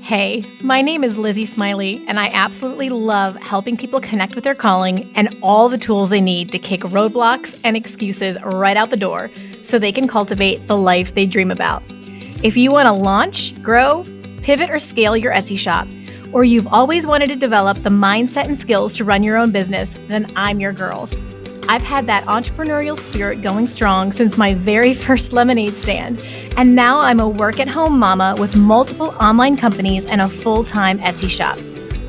Hey, my name is Lizzie Smiley, and I absolutely love helping people connect with their calling and all the tools they need to kick roadblocks and excuses right out the door so they can cultivate the life they dream about. If you want to launch, grow, pivot, or scale your Etsy shop, or you've always wanted to develop the mindset and skills to run your own business, then I'm your girl. I've had that entrepreneurial spirit going strong since my very first lemonade stand, and now I'm a work-at-home mama with multiple online companies and a full-time Etsy shop,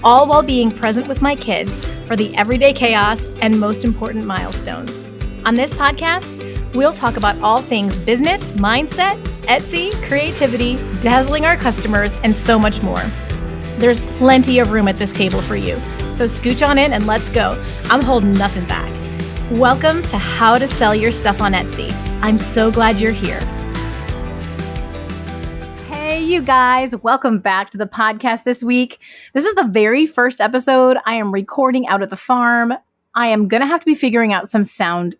all while being present with my kids for the everyday chaos and most important milestones. On this podcast, we'll talk about all things business, mindset, Etsy, creativity, dazzling our customers, and so much more. There's plenty of room at this table for you, so scooch on in and let's go. I'm holding nothing back. Welcome to How to Sell Your Stuff on Etsy. I'm so glad you're here. Hey, you guys, welcome back to the podcast this week. This is the very first episode I am recording out at the farm. I am going to have to be figuring out some sound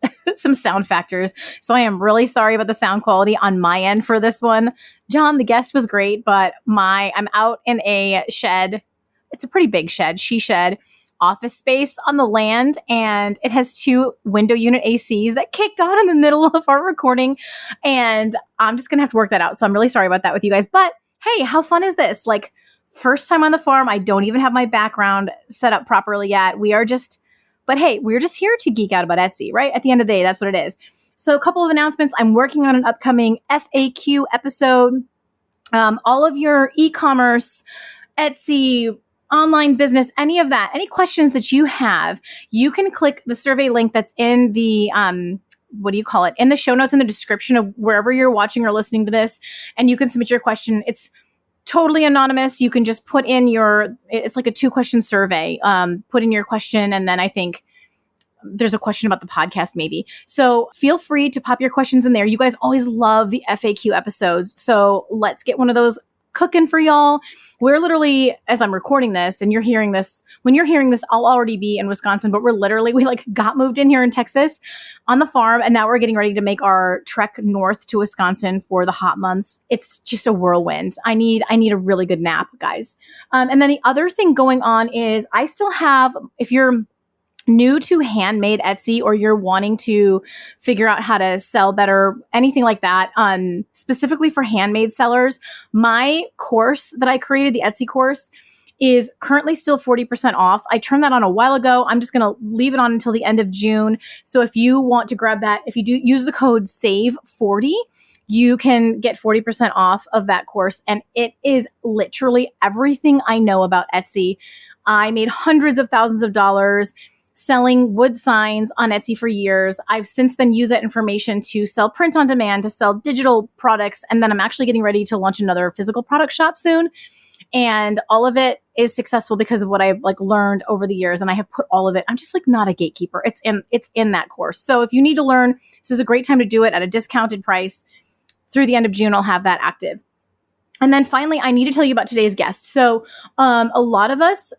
factors. So I am really sorry about the sound quality on my end for this one. Jon, the guest was great, but I'm out in a shed. It's a pretty big shed, she shed. Office space on the land, and it has 2 window unit ACs that kicked on in the middle of our recording, and I'm just gonna have to work that out. So I'm really sorry about that with you guys, but hey, how fun is this? Like, first time on the farm. I don't even have my background set up properly yet. We're just here to geek out about Etsy, right? At the end of the day, that's what it is. So a couple of announcements. I'm working on an upcoming FAQ episode. All of your e-commerce, Etsy, online business, any of that, any questions that you have, you can click the survey link that's in the, in the show notes in the description of wherever you're watching or listening to this, and you can submit your question. It's totally anonymous. You can just put in it's like a 2-question survey, put in your question, and then I think there's a question about the podcast maybe. So feel free to pop your questions in there. You guys always love the FAQ episodes. So let's get one of those cooking for y'all. We're literally, as I'm recording this and when you're hearing this, I'll already be in Wisconsin, but we got moved in here in Texas on the farm. And now we're getting ready to make our trek north to Wisconsin for the hot months. It's just a whirlwind. I need a really good nap, guys. And then the other thing going on is I still have, if you're new to Handmade Etsy, or you're wanting to figure out how to sell better, anything like that, specifically for handmade sellers, my course that I created, the Etsy course, is currently still 40% off. I turned that on a while ago. I'm just going to leave it on until the end of June. So if you want to grab that, if you do use the code SAVE40, you can get 40% off of that course. And it is literally everything I know about Etsy. I made hundreds of thousands of dollars selling wood signs on Etsy for years. I've since then used that information to sell print on demand, to sell digital products, and then I'm actually getting ready to launch another physical product shop soon. And all of it is successful because of what I've learned over the years, and I have put all of it. I'm just not a gatekeeper. It's in that course. So if you need to learn, this is a great time to do it at a discounted price. Through the end of June, I'll have that active. And then finally, I need to tell you about today's guest. So a lot of us,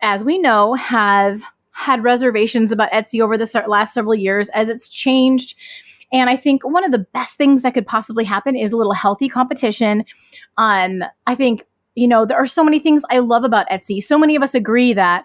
as we know, have had reservations about Etsy over the last several years as it's changed. And I think one of the best things that could possibly happen is a little healthy competition. I think, there are so many things I love about Etsy. So many of us agree that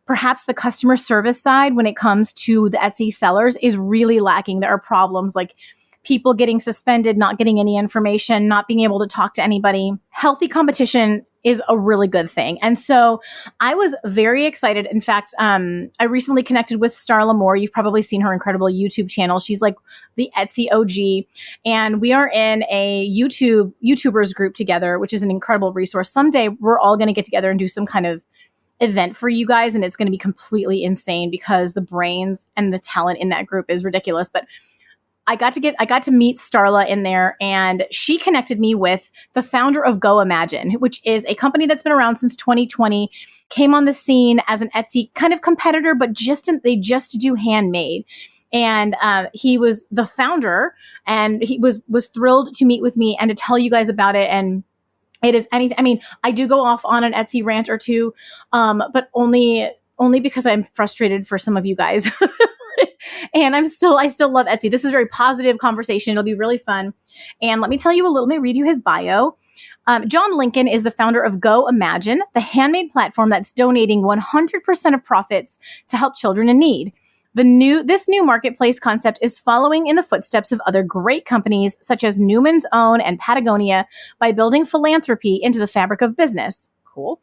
perhaps the customer service side, when it comes to the Etsy sellers, is really lacking. There are problems like people getting suspended, not getting any information, not being able to talk to anybody. Healthy competition is a really good thing. And so I was very excited. In fact, I recently connected with Starla Moore. You've probably seen her incredible YouTube channel. She's like the Etsy OG. And we are in a YouTubers group together, which is an incredible resource. Someday we're all going to get together and do some kind of event for you guys. And it's going to be completely insane because the brains and the talent in that group is ridiculous. But I got to meet Starla in there, and she connected me with the founder of GoImagine, which is a company that's been around since 2020, came on the scene as an Etsy kind of competitor, but they just do handmade. And he was the founder, and he was thrilled to meet with me and to tell you guys about it. And it is anything. I mean, I do go off on an Etsy rant or two, but only because I'm frustrated for some of you guys. And I still love Etsy. This is a very positive conversation. It'll be really fun. And let me read you his bio. Jon Lincoln is the founder of GoImagine, the handmade platform that's donating 100% of profits to help children in need. This new marketplace concept is following in the footsteps of other great companies such as Newmans Own and Patagonia by building philanthropy into the fabric of business. Cool.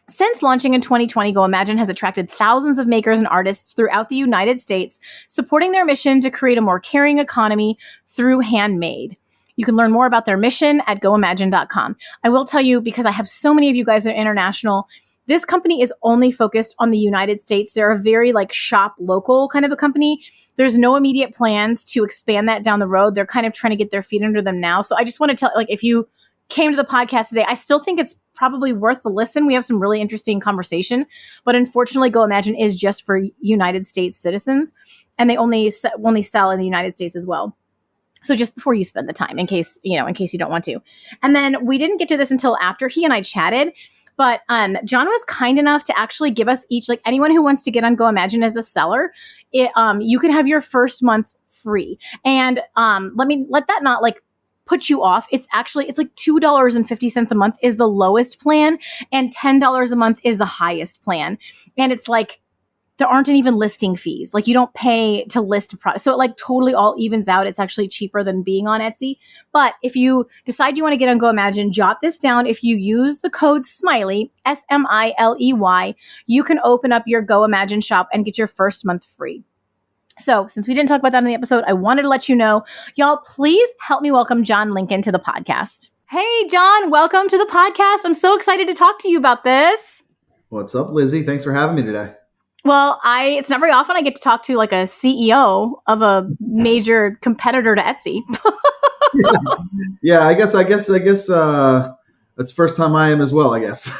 Since launching in 2020, GoImagine has attracted thousands of makers and artists throughout the United States, supporting their mission to create a more caring economy through Handmade. You can learn more about their mission at goimagine.com. I will tell you, because I have so many of you guys that are international, this company is only focused on the United States. They're a very shop local kind of a company. There's no immediate plans to expand that down the road. They're kind of trying to get their feet under them now. So I just want to tell, if you came to the podcast today, I still think it's probably worth the listen. We have some really interesting conversation, but unfortunately, GoImagine is just for United States citizens, and they only sell in the United States as well. So just before you spend the time, in case you don't want to. And then we didn't get to this until after he and I chatted, but Jon was kind enough to actually give us each, anyone who wants to get on GoImagine as a seller, you can have your first month free. And let that not put you off. It's $2.50 a month is the lowest plan, and $10 a month is the highest plan. And it's there aren't even listing fees. You don't pay to list a product. So it totally all evens out. It's actually cheaper than being on Etsy. But if you decide you want to get on GoImagine, jot this down. If you use the code SMILEY, SMILEY, you can open up your GoImagine shop and get your first month free. So since we didn't talk about that in the episode, I wanted to let you know, y'all, please help me welcome Jon Lincoln to the podcast. Hey, Jon, welcome to the podcast. I'm so excited to talk to you about this. What's up, Lizzie? Thanks for having me today. Well, it's not very often I get to talk to a CEO of a major competitor to Etsy. Yeah, I guess that's the first time I am as well, I guess.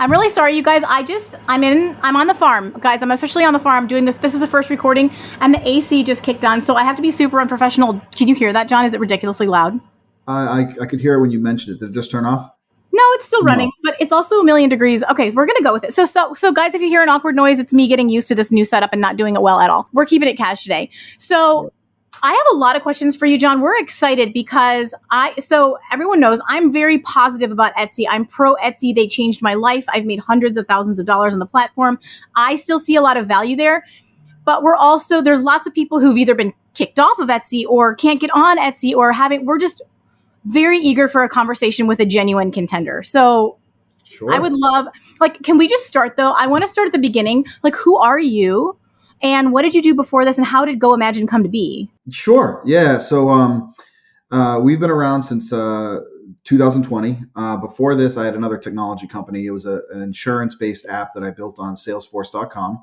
I'm really sorry, you guys. I'm on the farm. Guys, I'm officially on the farm doing this. This is the first recording, and the AC just kicked on, so I have to be super unprofessional. Can you hear that, Jon? Is it ridiculously loud? I could hear it when you mentioned it. Did it just turn off? No, it's still running, but it's also a million degrees. Okay, we're going to go with it. So guys, if you hear an awkward noise, it's me getting used to this new setup and not doing it well at all. We're keeping it cash today. So I have a lot of questions for you, Jon. We're excited because everyone knows I'm very positive about Etsy. I'm pro Etsy. They changed my life. I've made hundreds of thousands of dollars on the platform. I still see a lot of value there, but there's lots of people who've either been kicked off of Etsy or can't get on Etsy we're just very eager for a conversation with a genuine contender. So sure. I would love, can we just start though? I want to start at the beginning. Who are you? And what did you do before this? And how did GoImagine come to be? Sure. Yeah. So we've been around since 2020. Before this, I had another technology company. It was an insurance-based app that I built on Salesforce.com.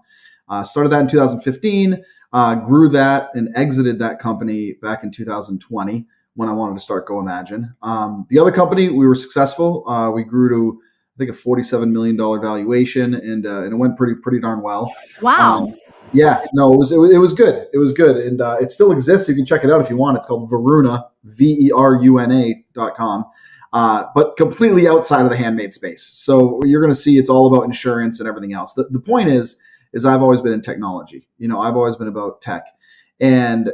Started that in 2015, grew that and exited that company back in 2020 when I wanted to start GoImagine. The other company, we were successful. We grew to, I think, a $47 million valuation, and it went pretty darn well. Wow. Yeah, no, it was good. It was good. And it still exists. You can check it out if you want. It's called Veruna, Veruna.com, but completely outside of the handmade space. So you're going to see it's all about insurance and everything else. The point is I've always been in technology. I've always been about tech. And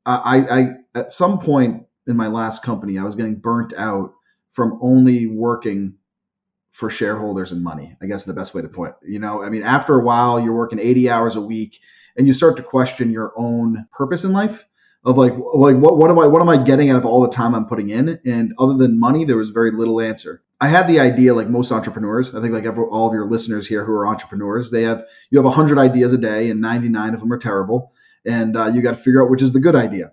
I at some point in my last company, I was getting burnt out from only working for shareholders and money, I guess is the best way to put it. After a while, you're working 80 hours a week and you start to question your own purpose in life of what am I getting out of all the time I'm putting in? And other than money, there was very little answer. I had the idea, like most entrepreneurs, I think all of your listeners here who are entrepreneurs, you have 100 ideas a day and 99 of them are terrible. And you got to figure out which is the good idea.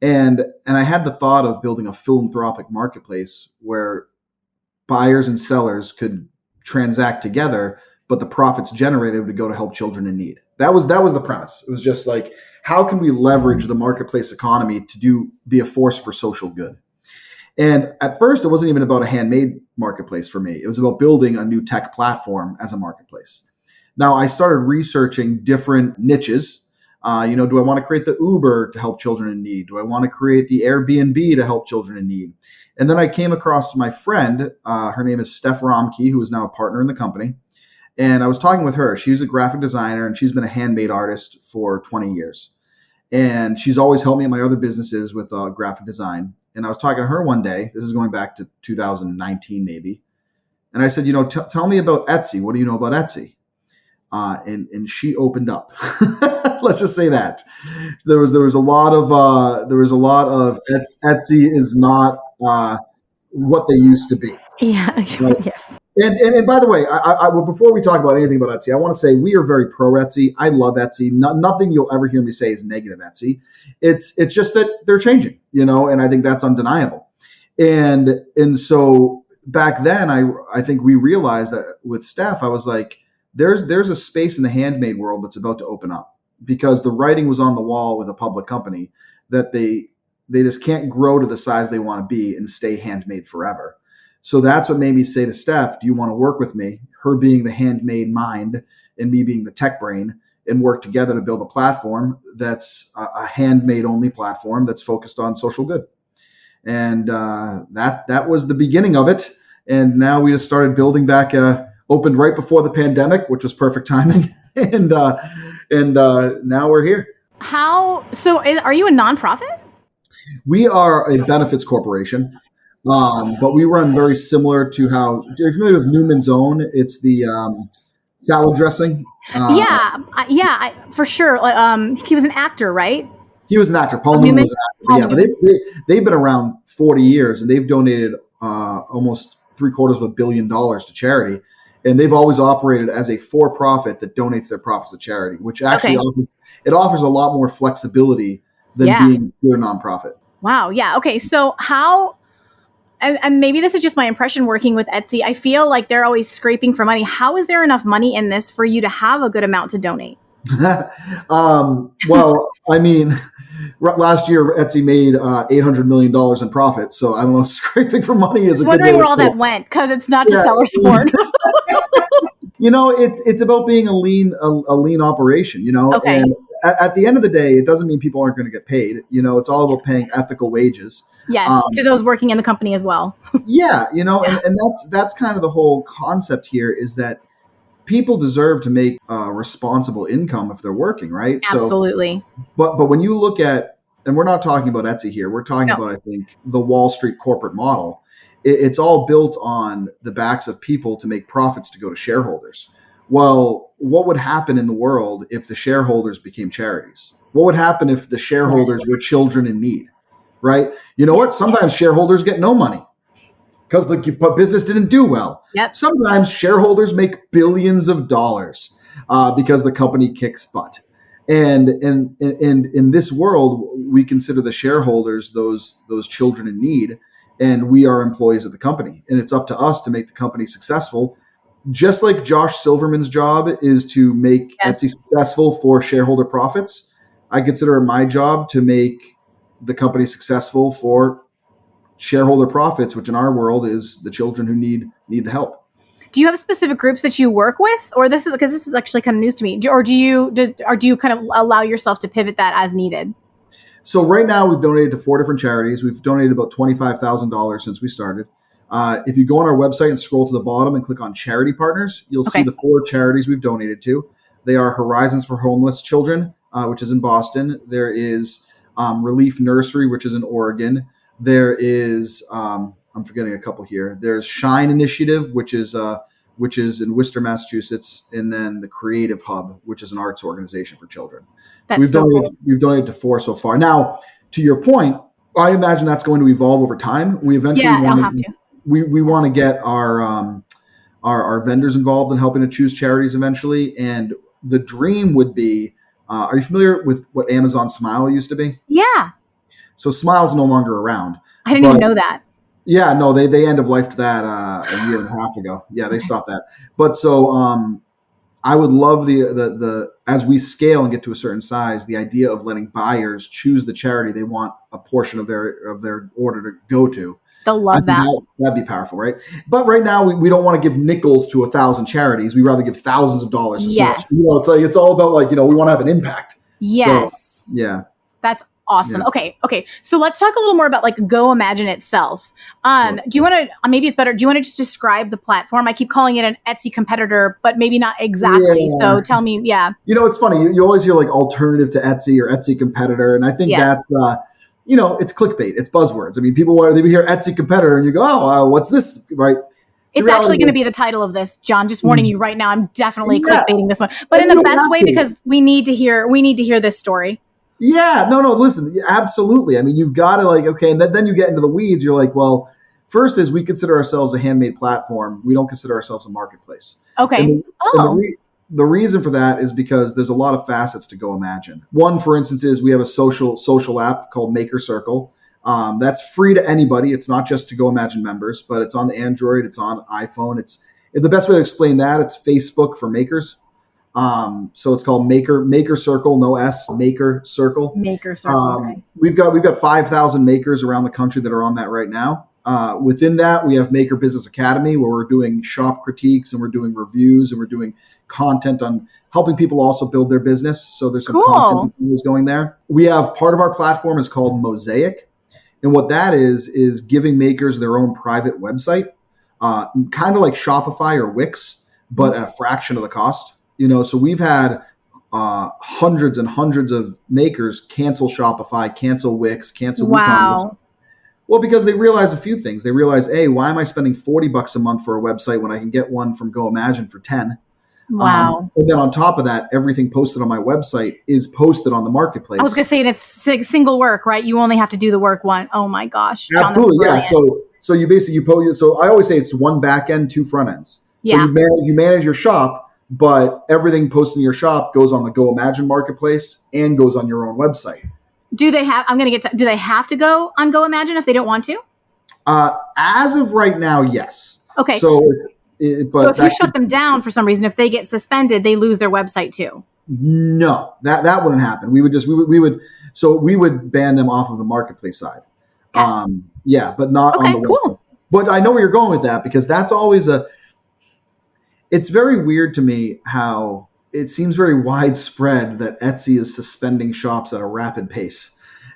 And I had the thought of building a philanthropic marketplace where buyers and sellers could transact together, but the profits generated would go to help children in need. That was the premise. It was just how can we leverage the marketplace economy to be a force for social good? And at first, it wasn't even about a handmade marketplace for me. It was about building a new tech platform as a marketplace. Now, I started researching different niches. Do I want to create the Uber to help children in need? Do I want to create the Airbnb to help children in need? And then I came across my friend. Her name is Steph Romke, who is now a partner in the company. And I was talking with her. She's a graphic designer, and she's been a handmade artist for 20 years. And she's always helped me in my other businesses with graphic design. And I was talking to her one day. This is going back to 2019, maybe. And I said, tell me about Etsy. What do you know about Etsy? And she opened up. Let's just say that there was a lot of Etsy is not what they used to be. Yeah. Right? Yes. And by the way, before we talk about anything about Etsy, I want to say we are very pro Etsy. I love Etsy. Nothing you'll ever hear me say is negative Etsy. It's just that they're changing, and I think that's undeniable. And so back then, I think we realized that with Steph, I was like, there's a space in the handmade world that's about to open up, because the writing was on the wall with a public company that they just can't grow to the size they want to be and stay handmade forever. So that's what made me say to Steph, do you want to work with me? Her being the handmade mind and me being the tech brain, and work together to build a platform that's a handmade only platform that's focused on social good. And that was the beginning of it. And now we just started building back, opened right before the pandemic, which was perfect timing. and now we're here. Are you a nonprofit? We are a benefits corporation. But we run very similar to how, you're familiar with Newmans Own? It's the salad dressing. For sure. He was an actor, right? He was an actor. Paul Newman was an actor. But they've been around 40 years, and they've donated almost $750 million to charity. And they've always operated as a for-profit that donates their profits to charity, which actually offers a lot more flexibility than being pure nonprofit. Wow. Yeah. Okay. So how... And maybe this is just my impression working with Etsy. I feel like they're always scraping for money. How is there enough money in this for you to have a good amount to donate? Well, I mean, last year Etsy made $800 million in profit. So I don't know, scraping for money is a good way. Wondering where all that went, because it's not to sell or support. It's about being a lean operation, Okay. And at the end of the day, it doesn't mean people aren't going to get paid. It's all about paying ethical wages. Yes, to those working in the company as well. And that's kind of the whole concept here, is that people deserve to make responsible income if they're working, right? Absolutely. But when you look at, and we're not talking about Etsy here, we're talking about, I think, the Wall Street corporate model. It's all built on the backs of people to make profits to go to shareholders. Well, what would happen in the world if the shareholders became charities? What would happen if the shareholders were children in need? Right? You know what? Sometimes shareholders get no money because the business didn't do well. Yep. Sometimes shareholders make billions of dollars because the company kicks butt. And in this world, we consider the shareholders those children in need, and we are employees of the company. And it's up to us to make the company successful. Just like Josh Silverman's job is to make Etsy successful for shareholder profits, I consider it my job to make the company successful for shareholder profits, which in our world is the children who need the help. Do you have specific groups that you work with, or this is actually kind of news to me? Do you kind of allow yourself to pivot that as needed? So right now we've donated to 4 different charities. We've donated about $25,000 since we started. If you go on our website and scroll to the bottom and click on charity partners, you'll see the 4 charities we've donated to. They are Horizons for Homeless Children, which is in Boston. There is Relief Nursery, which is in Oregon. There is, I'm forgetting a couple here. There's Shine Initiative, which is in Worcester, Massachusetts, and then the Creative Hub, which is an arts organization for children. So we've donated to 4 so far. Now, to your point, I imagine that's going to evolve over time. We eventually we want to get our vendors involved in helping to choose charities eventually. And the dream would be, are you familiar with what Amazon Smile used to be? Yeah. So Smile's no longer around. I didn't even know that. Yeah, no, they end of lifed that a year and a half ago. Yeah, they stopped that. But so I would love the as we scale and get to a certain size, the idea of letting buyers choose the charity they want a portion of their order to go to. They'll love that. That'd be powerful, right? But right now, we don't want to give nickels to 1,000 charities. We rather give thousands of dollars. Yes. It's all about we want to have an impact. Yes. So, yeah. That's awesome. Yeah. Okay. So let's talk a little more about GoImagine itself. Do you want to, maybe it's better, do you want to just describe the platform? I keep calling it an Etsy competitor, but maybe not exactly. Yeah. So tell me, It's funny. You always hear alternative to Etsy or Etsy competitor. And I think that's, it's clickbait, it's buzzwords. I mean, people they hear Etsy competitor and you go, oh, what's this, right? It's actually going to be the title of this, Jon. Just warning you right now. I'm definitely clickbaiting this one, but in the best way, because we need to hear this story. Yeah, no, listen, absolutely. I mean, you've got to okay, and then you get into the weeds. You're like, well, first is we consider ourselves a handmade platform. We don't consider ourselves a marketplace. Okay. And the reason for that is because there's a lot of facets to GoImagine. One, for instance, is we have a social app called Maker Circle. That's free to anybody. It's not just to GoImagine members, but it's on the Android. It's on iPhone. It's the best way to explain that. It's Facebook for makers. So it's called Maker Circle, no S, Maker Circle. Maker Circle. Okay. We've got 5,000 makers around the country that are on that right now. Within that, we have Maker Business Academy, where we're doing shop critiques and we're doing reviews and we're doing content on helping people also build their business. So there's some content that is going there. We have part of our platform is called Mosaic. And what that is giving makers their own private website, kind of like Shopify or Wix, but at a fraction of the cost. So we've had hundreds and hundreds of makers cancel Shopify, cancel Wix, cancel WooCommerce. Well, because they realize a few things. They realize, hey, why am I spending $40 a month for a website when I can get one from GoImagine for 10? Wow. And then on top of that, everything posted on my website is posted on the marketplace. I was going to say, and it's single work, right? You only have to do the work one. Oh my gosh. Absolutely. Yeah. So you basically post. So I always say it's one back end, two front ends. So you manage your shop, but everything posted in your shop goes on the GoImagine marketplace and goes on your own website. Do they have to go on GoImagine if they don't want to? As of right now, yes. Okay. So so if you shut them down for some reason, if they get suspended, they lose their website too. No, that wouldn't happen. We would ban them off of the marketplace side. Okay. But not on the website. Cool. But I know where you're going with that, because that's always it's very weird to me how it seems very widespread that Etsy is suspending shops at a rapid pace.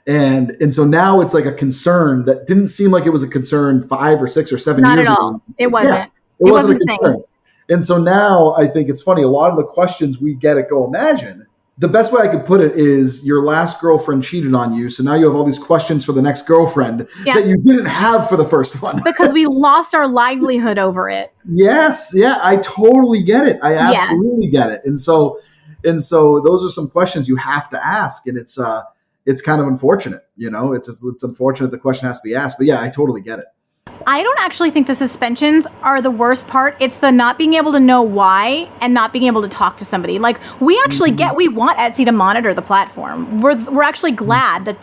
And so now it's like a concern that didn't seem like it was a concern 5 or 6 or 7 years ago. Not at all. It wasn't. Yeah, it wasn't a concern. And so now I think it's funny. A lot of the questions we get at GoImagine, the best way I could put it is your last girlfriend cheated on you. So now you have all these questions for the next girlfriend that you didn't have for the first one. Because we lost our livelihood over it. Yes. Yeah, I totally get it. I absolutely get it. And so those are some questions you have to ask. And it's kind of unfortunate, it's unfortunate the question has to be asked, but yeah, I totally get it. I don't actually think the suspensions are the worst part. It's the not being able to know why and not being able to talk to somebody. Like we actually we want Etsy to monitor the platform. We're actually glad that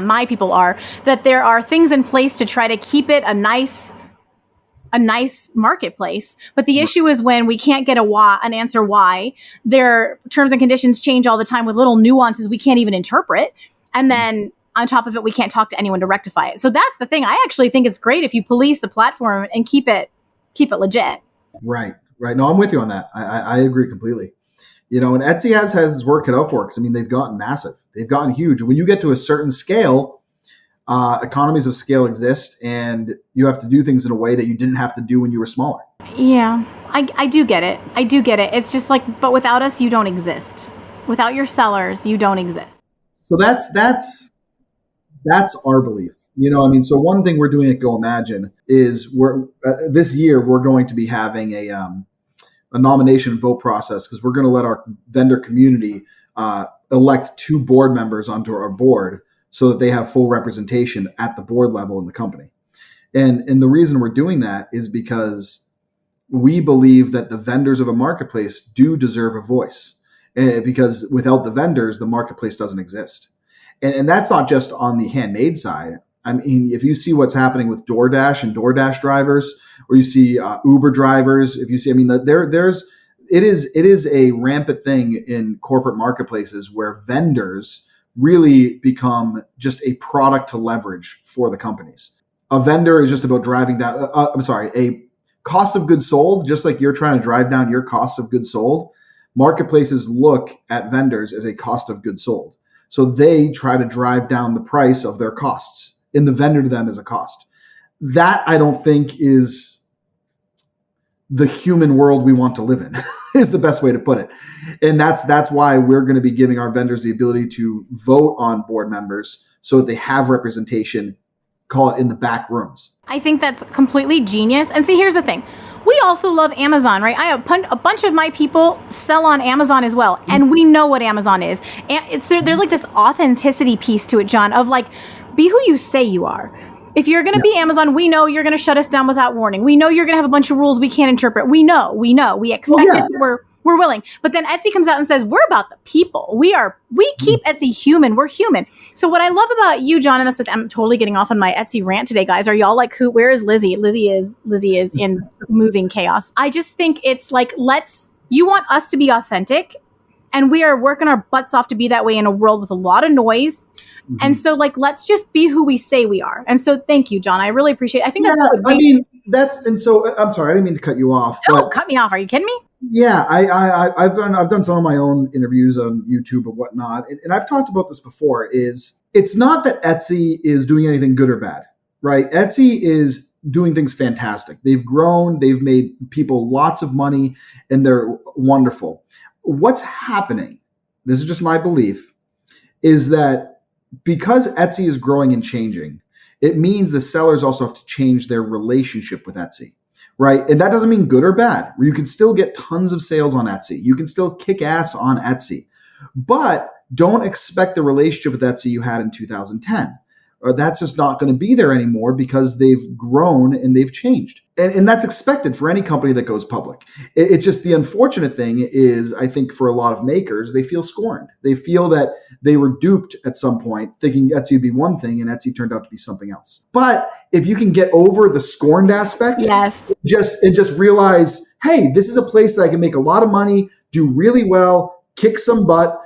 my people are, that there are things in place to try to keep it a nice marketplace. But the issue is when we can't get an answer why. Their terms and conditions change all the time with little nuances we can't even interpret. And then on top of it, we can't talk to anyone to rectify it. So that's the thing. I actually think it's great if you police the platform and keep it legit. Right. No, I'm with you on that. I agree completely. And Etsy has its work cut out for it, because they've gotten massive. They've gotten huge. When you get to a certain scale, economies of scale exist, and you have to do things in a way that you didn't have to do when you were smaller. Yeah, I do get it. It's just like, but without us, you don't exist. Without your sellers, you don't exist. So that's our belief. So one thing we're doing at GoImagine is this year we're going to be having a nomination and vote process, because we're going to let our vendor community elect 2 board members onto our board, so that they have full representation at the board level in the company. And the reason we're doing that is because we believe that the vendors of a marketplace do deserve a voice, because without the vendors, the marketplace doesn't exist. And that's not just on the handmade side. I mean, if you see what's happening with DoorDash and DoorDash drivers, or you see Uber drivers, it is a rampant thing in corporate marketplaces where vendors really become just a product to leverage for the companies. A vendor is just about driving down, a cost of goods sold, just like you're trying to drive down your cost of goods sold. Marketplaces look at vendors as a cost of goods sold. So they try to drive down the price of their costs, and the vendor to them is a cost. That I don't think is the human world we want to live in is the best way to put it. And that's why we're going to be giving our vendors the ability to vote on board members so that they have representation, call it in the back rooms. I think that's completely genius. And see, here's the thing. We also love Amazon, right? I have a bunch of my people sell on Amazon as well. And we know what Amazon is. And there's like this authenticity piece to it, Jon, of like, be who you say you are. If you're going to be Amazon, we know you're going to shut us down without warning. We know you're going to have a bunch of rules we can't interpret. We know, we expect it. We're willing. But then Etsy comes out and says, we're about the people. We keep Etsy human. We're human. So what I love about you, Jon, and I'm totally getting off on my Etsy rant today, guys. Are y'all like, where is Lizzie? Lizzie is in moving chaos. I just think it's like, you want us to be authentic, and we are working our butts off to be that way in a world with a lot of noise. Mm-hmm. And so like, let's just be who we say we are. And so thank you, Jon. I really appreciate it. I think and so I'm sorry, I didn't mean to cut you off. Don't cut me off. Are you kidding me? Yeah, I've done some of my own interviews on YouTube and whatnot, and I've talked about this before. It's not that Etsy is doing anything good or bad, right? Etsy is doing things fantastic. They've grown, they've made people lots of money, and they're wonderful. What's happening? This is just my belief, is that because Etsy is growing and changing, it means the sellers also have to change their relationship with Etsy. Right. And that doesn't mean good or bad. You can still get tons of sales on Etsy. You can still kick ass on Etsy. But don't expect the relationship with Etsy you had in 2010. Or that's just not going to be there anymore because they've grown and they've changed. And that's expected for any company that goes public. It's just the unfortunate thing is, I think for a lot of makers, they feel scorned. They feel that they were duped at some point, thinking Etsy would be one thing and Etsy turned out to be something else. But if you can get over the scorned aspect, just realize, hey, this is a place that I can make a lot of money, do really well, kick some butt,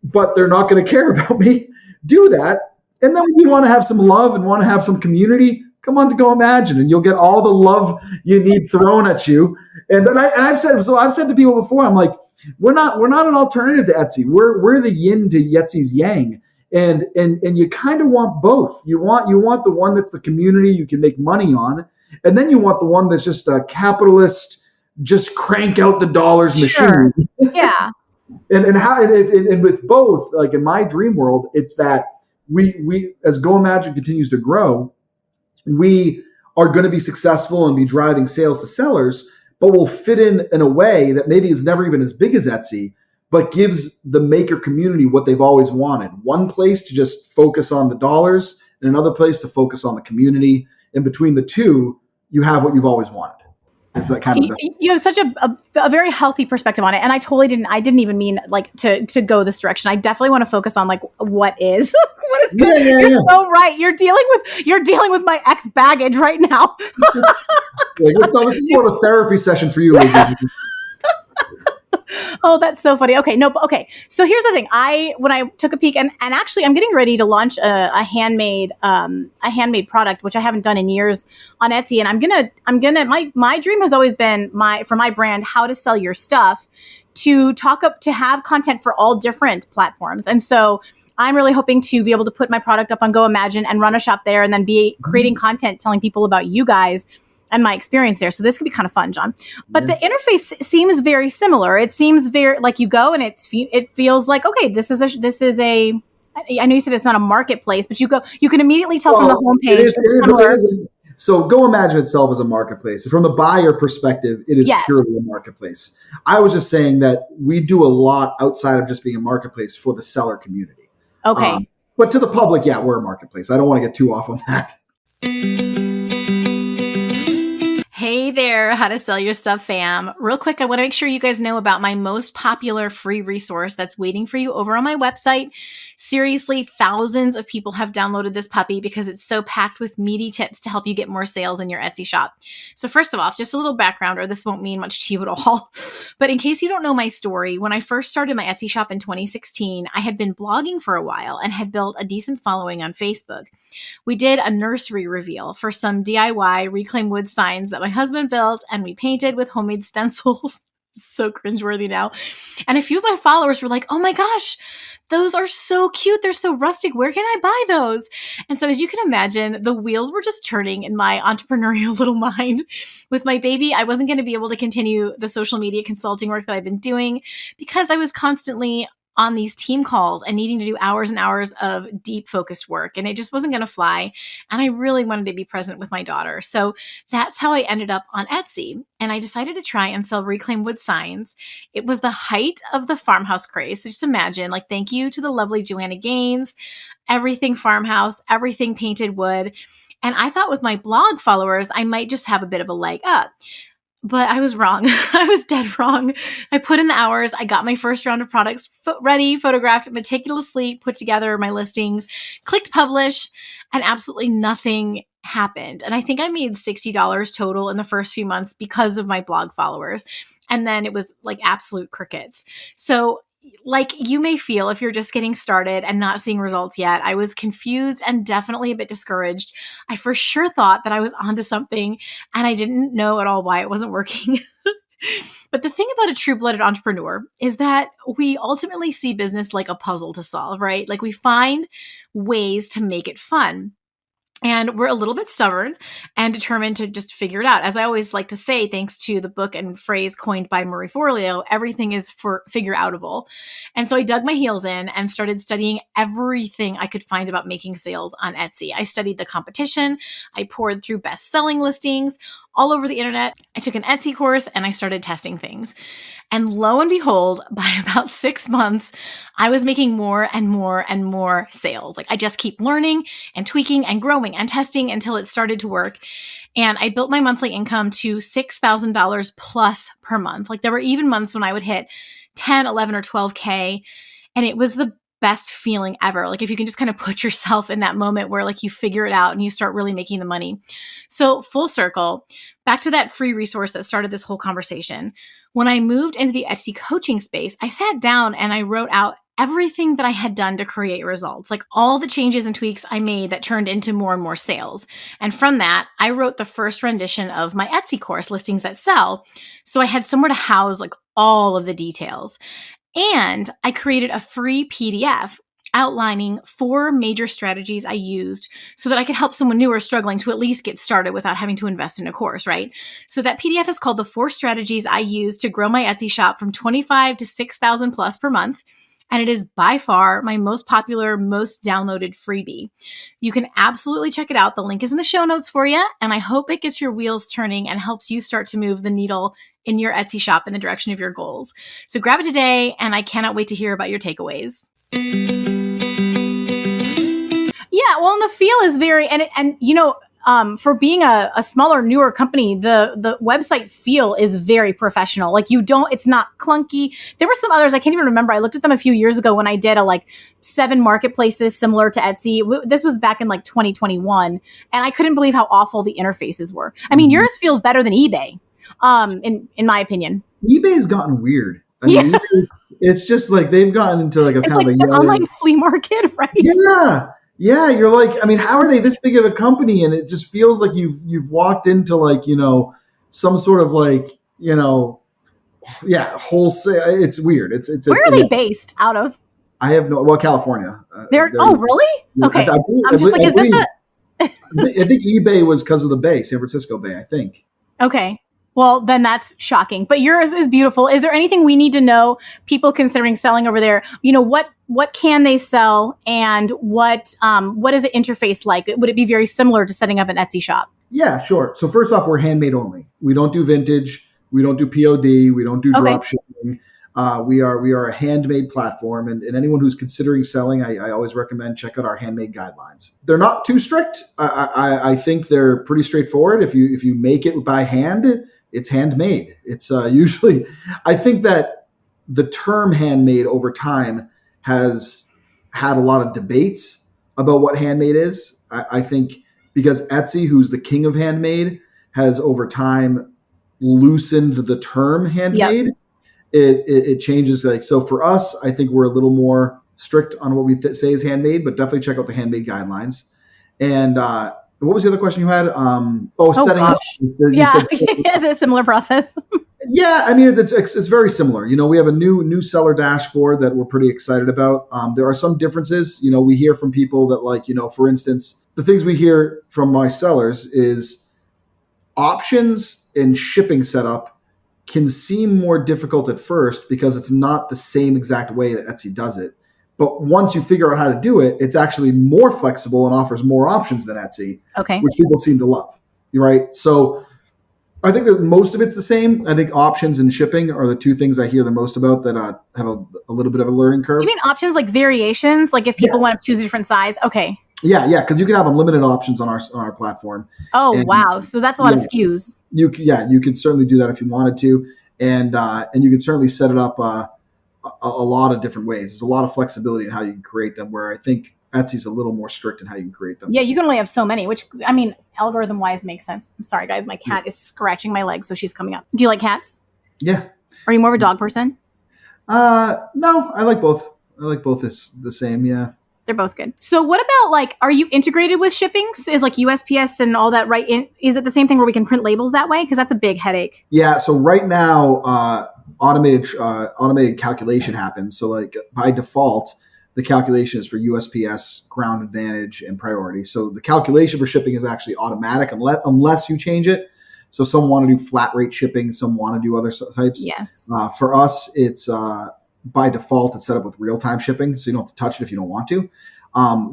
but they're not going to care about me. Do that. And then when you want to have some love and want to have some community, come on to GoImagine, and you'll get all the love you need thrown at you. And then I've said to people before, I'm like, we're not an alternative to Etsy. We're the yin to Etsy's yang, and you kind of want both. You want the one that's the community you can make money on, and then you want the one that's just a capitalist, just crank out the dollars machine. Yeah. and with both, like in my dream world, it's that we as GoImagine continues to grow, we are going to be successful and be driving sales to sellers, but we'll fit in a way that maybe is never even as big as Etsy, but gives the maker community what they've always wanted. One place to just focus on the dollars and another place to focus on the community. And between the two, you have what you've always wanted. Is that kind of you have such a very healthy perspective on it, and I didn't even mean like to go this direction. I definitely want to focus on like what is what is good. You're so right. You're dealing with my ex baggage right now. This is more of a therapy session for you, Lizzie. Oh, that's so funny. Okay, so here's the thing. When I took a peek, and actually I'm getting ready to launch a handmade product, which I haven't done in years on Etsy. And I'm gonna my dream has always been for my brand, how to sell your stuff, to have content for all different platforms. And so I'm really hoping to be able to put my product up on GoImagine and run a shop there, and then be creating content telling people about you guys and my experience there. So this could be kind of fun, Jon. But the interface seems very similar. It seems very like you go and it feels like, okay, this is a. I know you said it's not a marketplace, but you can immediately tell from the homepage. It is. So GoImagine itself is a marketplace. From the buyer perspective, it is purely a marketplace. I was just saying that we do a lot outside of just being a marketplace for the seller community. Okay. But to the public, we're a marketplace. I don't want to get too off on that. Hey there, How to Sell Your Stuff fam. Real quick, I want to make sure you guys know about my most popular free resource that's waiting for you over on my website. Seriously, thousands of people have downloaded this puppy because it's so packed with meaty tips to help you get more sales in your Etsy shop. So first of all, just a little background, or this won't mean much to you at all. But in case you don't know my story, when I first started my Etsy shop in 2016, I had been blogging for a while and had built a decent following on Facebook. We did a nursery reveal for some DIY reclaimed wood signs that my husband built, and we painted with homemade stencils. so cringeworthy now. And a few of my followers were like, oh my gosh, those are so cute. They're so rustic. Where can I buy those? And so as you can imagine, the wheels were just turning in my entrepreneurial little mind. With my baby, I wasn't going to be able to continue the social media consulting work that I've been doing because I was constantly on these team calls and needing to do hours and hours of deep focused work. And it just wasn't going to fly. And I really wanted to be present with my daughter. So that's how I ended up on Etsy. And I decided to try and sell reclaimed wood signs. It was the height of the farmhouse craze. So just imagine, like, thank you to the lovely Joanna Gaines, everything farmhouse, everything painted wood. And I thought with my blog followers, I might just have a bit of a leg up. But I was wrong. I was dead wrong. I put in the hours. I got my first round of products ready, photographed meticulously, put together my listings, clicked publish, and absolutely nothing happened. And I think I made $60 total in the first few months because of my blog followers. And then it was like absolute crickets. So like you may feel if you're just getting started and not seeing results yet, I was confused and definitely a bit discouraged. I for sure thought that I was onto something and I didn't know at all why it wasn't working. But the thing about a true-blooded entrepreneur is that we ultimately see business like a puzzle to solve, right? Like we find ways to make it fun. And we're a little bit stubborn and determined to just figure it out. As I always like to say, thanks to the book and phrase coined by Marie Forleo, everything is for figure outable. And so I dug my heels in and started studying everything I could find about making sales on Etsy. I studied the competition. I poured through best-selling listings all over the internet. I took an Etsy course and I started testing things. And lo and behold, by about 6 months, I was making more and more and more sales. Like I just keep learning and tweaking and growing and testing until it started to work. And I built my monthly income to $6,000 plus per month. Like there were even months when I would hit 10, 11, or 12K. And it was the best feeling ever. Like if you can just kind of put yourself in that moment where like you figure it out and you start really making the money. So full circle, back to that free resource that started this whole conversation. When I moved into the Etsy coaching space, I sat down and I wrote out everything that I had done to create results, like all the changes and tweaks I made that turned into more and more sales. And from that, I wrote the first rendition of my Etsy course, Listings That Sell. So I had somewhere to house like all of the details. And I created a free PDF outlining 4 major strategies I used so that I could help someone new or struggling to at least get started without having to invest in a course, right? So that PDF is called the 4 strategies I used to grow my Etsy shop from 25 to 6,000 plus per month. And it is by far my most popular, most downloaded freebie. You can absolutely check it out. The link is in the show notes for you. And I hope it gets your wheels turning and helps you start to move the needle in your Etsy shop in the direction of your goals. So grab it today. And I cannot wait to hear about your takeaways. Yeah, well, and the feel is very, and you know, for being a smaller, newer company, the website feel is very professional. Like it's not clunky. There were some others, I can't even remember. I looked at them a few years ago when I did a 7 marketplaces similar to Etsy. This was back in 2021. And I couldn't believe how awful the interfaces were. I mean, yours feels better than eBay, in my opinion. eBay's gotten weird. I mean, eBay, it's just like they've gotten into a kind of a online flea market, right? Yeah. Yeah, you're like, I mean, how are they this big of a company? And it just feels like you've walked into some sort of wholesale. It's weird. Where are they based out of? I have California. They're really? Okay. I'm just like, is this I think eBay was because of the Bay, San Francisco Bay, I think. Okay. Well, then that's shocking. But yours is beautiful. Is there anything we need to know, people considering selling over there? You know, what can they sell, and what is the interface like? Would it be very similar to setting up an Etsy shop? Yeah, sure. So first off, we're handmade only. We don't do vintage. We don't do POD. We don't do drop shipping. We are a handmade platform, and anyone who's considering selling, I always recommend check out our handmade guidelines. They're not too strict. I think they're pretty straightforward. If you make it by hand, it's handmade. It's usually, I think that the term handmade over time has had a lot of debates about what handmade is. I think because Etsy, who's the king of handmade, has over time loosened the term handmade. Yep. It changes. So for us, I think we're a little more strict on what we say is handmade, but definitely check out the handmade guidelines. And what was the other question you had? Setting up. Yeah, it's a similar process. Yeah, I mean it's very similar. We have a new seller dashboard that we're pretty excited about. There are some differences. We hear from people that for instance, the things we hear from my sellers is options and shipping setup can seem more difficult at first because it's not the same exact way that Etsy does it. But once you figure out how to do it, it's actually more flexible and offers more options than Etsy, Okay. which people seem to love. Right? So I think that most of it's the same. I think options and shipping are the two things I hear the most about that have a little bit of a learning curve. Do you mean options like variations? Like if people want to choose a different size? Okay. Yeah, because you can have unlimited options on our platform. Oh, wow. So that's a lot of SKUs. You could certainly do that if you wanted to. And you can certainly set it up a lot of different ways. There's a lot of flexibility in how you can create them, where I think Etsy's a little more strict in how you can create them. Yeah, you can only have so many, which, I mean, algorithm-wise makes sense. I'm sorry, guys. My cat is scratching my leg, so she's coming up. Do you like cats? Yeah. Are you more of a dog person? No, I like both. I like both. It's the same, yeah. They're both good. So what about, are you integrated with shipping? Is USPS and all that right? Is it the same thing where we can print labels that way? Because that's a big headache. Yeah, so right now, automated calculation happens. So by default, the calculation is for USPS, Ground Advantage, and Priority. So the calculation for shipping is actually automatic unless you change it. So some want to do flat rate shipping, some want to do other types. Yes. For us, it's by default, it's set up with real-time shipping, so you don't have to touch it if you don't want to.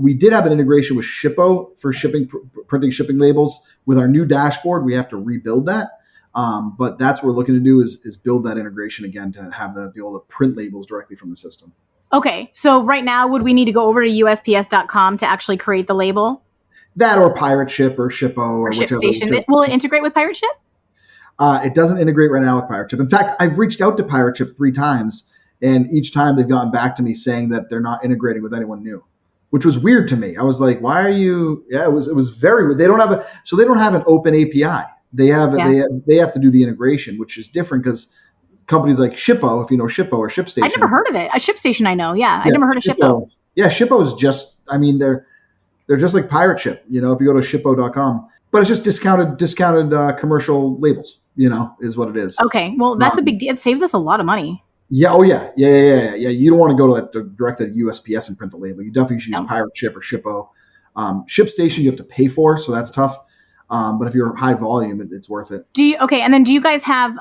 We did have an integration with Shippo for shipping, printing shipping labels. With our new dashboard, we have to rebuild that. But that's what we're looking to do is build that integration again to be able to print labels directly from the system. Okay, so right now, would we need to go over to USPS.com to actually create the label? That or Pirate Ship or Shippo or ShipStation. Will it integrate with Pirate Ship? It doesn't integrate right now with Pirate Ship. In fact, I've reached out to Pirate Ship 3 times, and each time they've gotten back to me saying that they're not integrating with anyone new, which was weird to me. I was like, why are you? Yeah, it was very weird. They don't have an open API. They have to do the integration, which is different because companies like Shippo, if you know Shippo or ShipStation. I've never heard of it. A ShipStation, I know. Yeah, I never heard of Shippo. Yeah, Shippo is just, they're just like Pirate Ship, if you go to shippo.com. But it's just discounted commercial labels, is what it is. Okay, well, that's a big deal. It saves us a lot of money. Yeah, oh yeah. You don't want to go directly to USPS and print the label. You definitely should use Pirate Ship or Shippo. ShipStation you have to pay for, so that's tough. But if you're high volume, it's worth it. And then do you guys have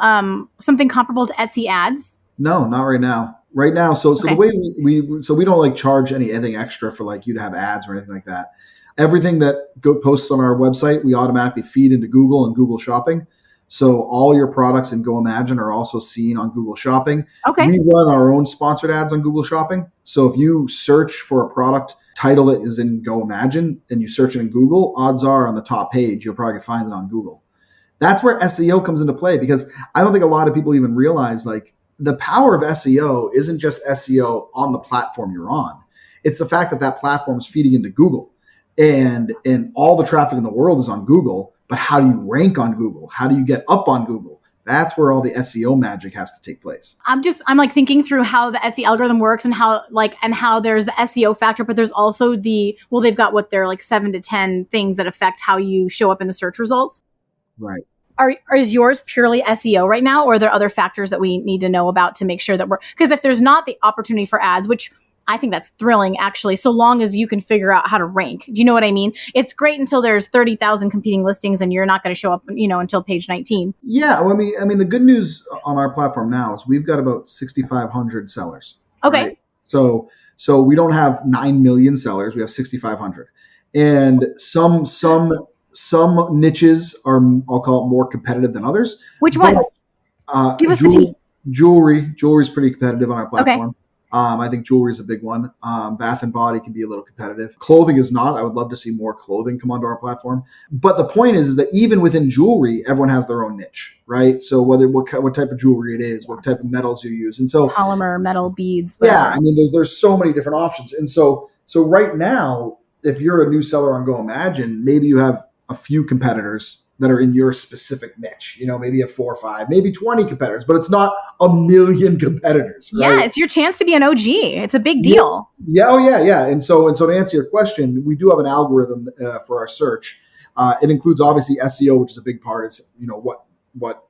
something comparable to Etsy ads? No, not right now. Right now, so the way we don't charge anything extra for you to have ads or anything like that. Everything that posts on our website, we automatically feed into Google and Google Shopping. So all your products in GoImagine are also seen on Google Shopping. Okay. We run our own sponsored ads on Google Shopping. So if you search for a product title that is in GoImagine and you search it in Google, odds are on the top page, you'll probably find it on Google. That's where SEO comes into play, because I don't think a lot of people even realize the power of SEO isn't just SEO on the platform you're on. It's the fact that platform is feeding into Google, and all the traffic in the world is on Google. But how do you rank on Google? How do you get up on Google? That's where all the SEO magic has to take place. I'm thinking through how the Etsy algorithm works and how there's the SEO factor, but there's also they've got they're 7 to 10 things that affect how you show up in the search results. Right. Is yours purely SEO right now, or are there other factors that we need to know about to make sure that because if there's not the opportunity for ads, which I think that's thrilling, actually, so long as you can figure out how to rank. Do you know what I mean? It's great until there's 30,000 competing listings and you're not going to show up, until page 19. Yeah. Well, the good news on our platform now is we've got about 6,500 sellers. Okay. Right? So we don't have 9 million sellers. We have 6,500. And some niches are, I'll call it, more competitive than others. Which ones? Give us the tea. Jewelry is pretty competitive on our platform. Okay. I think jewelry is a big one. Bath and body can be a little competitive. Clothing is not. I would love to see more clothing come onto our platform. But the point is that even within jewelry, everyone has their own niche, right? So what type of jewelry it is, what type of metals you use, and so polymer, metal, beads. Whatever. Yeah, there's so many different options, and so right now, if you're a new seller on GoImagine, maybe you have a few competitors that are in your specific niche, maybe a 4 or 5, maybe 20 competitors, but it's not a million competitors. Right? Yeah, it's your chance to be an OG. It's a big deal. Yeah. Oh yeah. And so to answer your question, we do have an algorithm for our search. It includes obviously SEO, which is a big part. It's what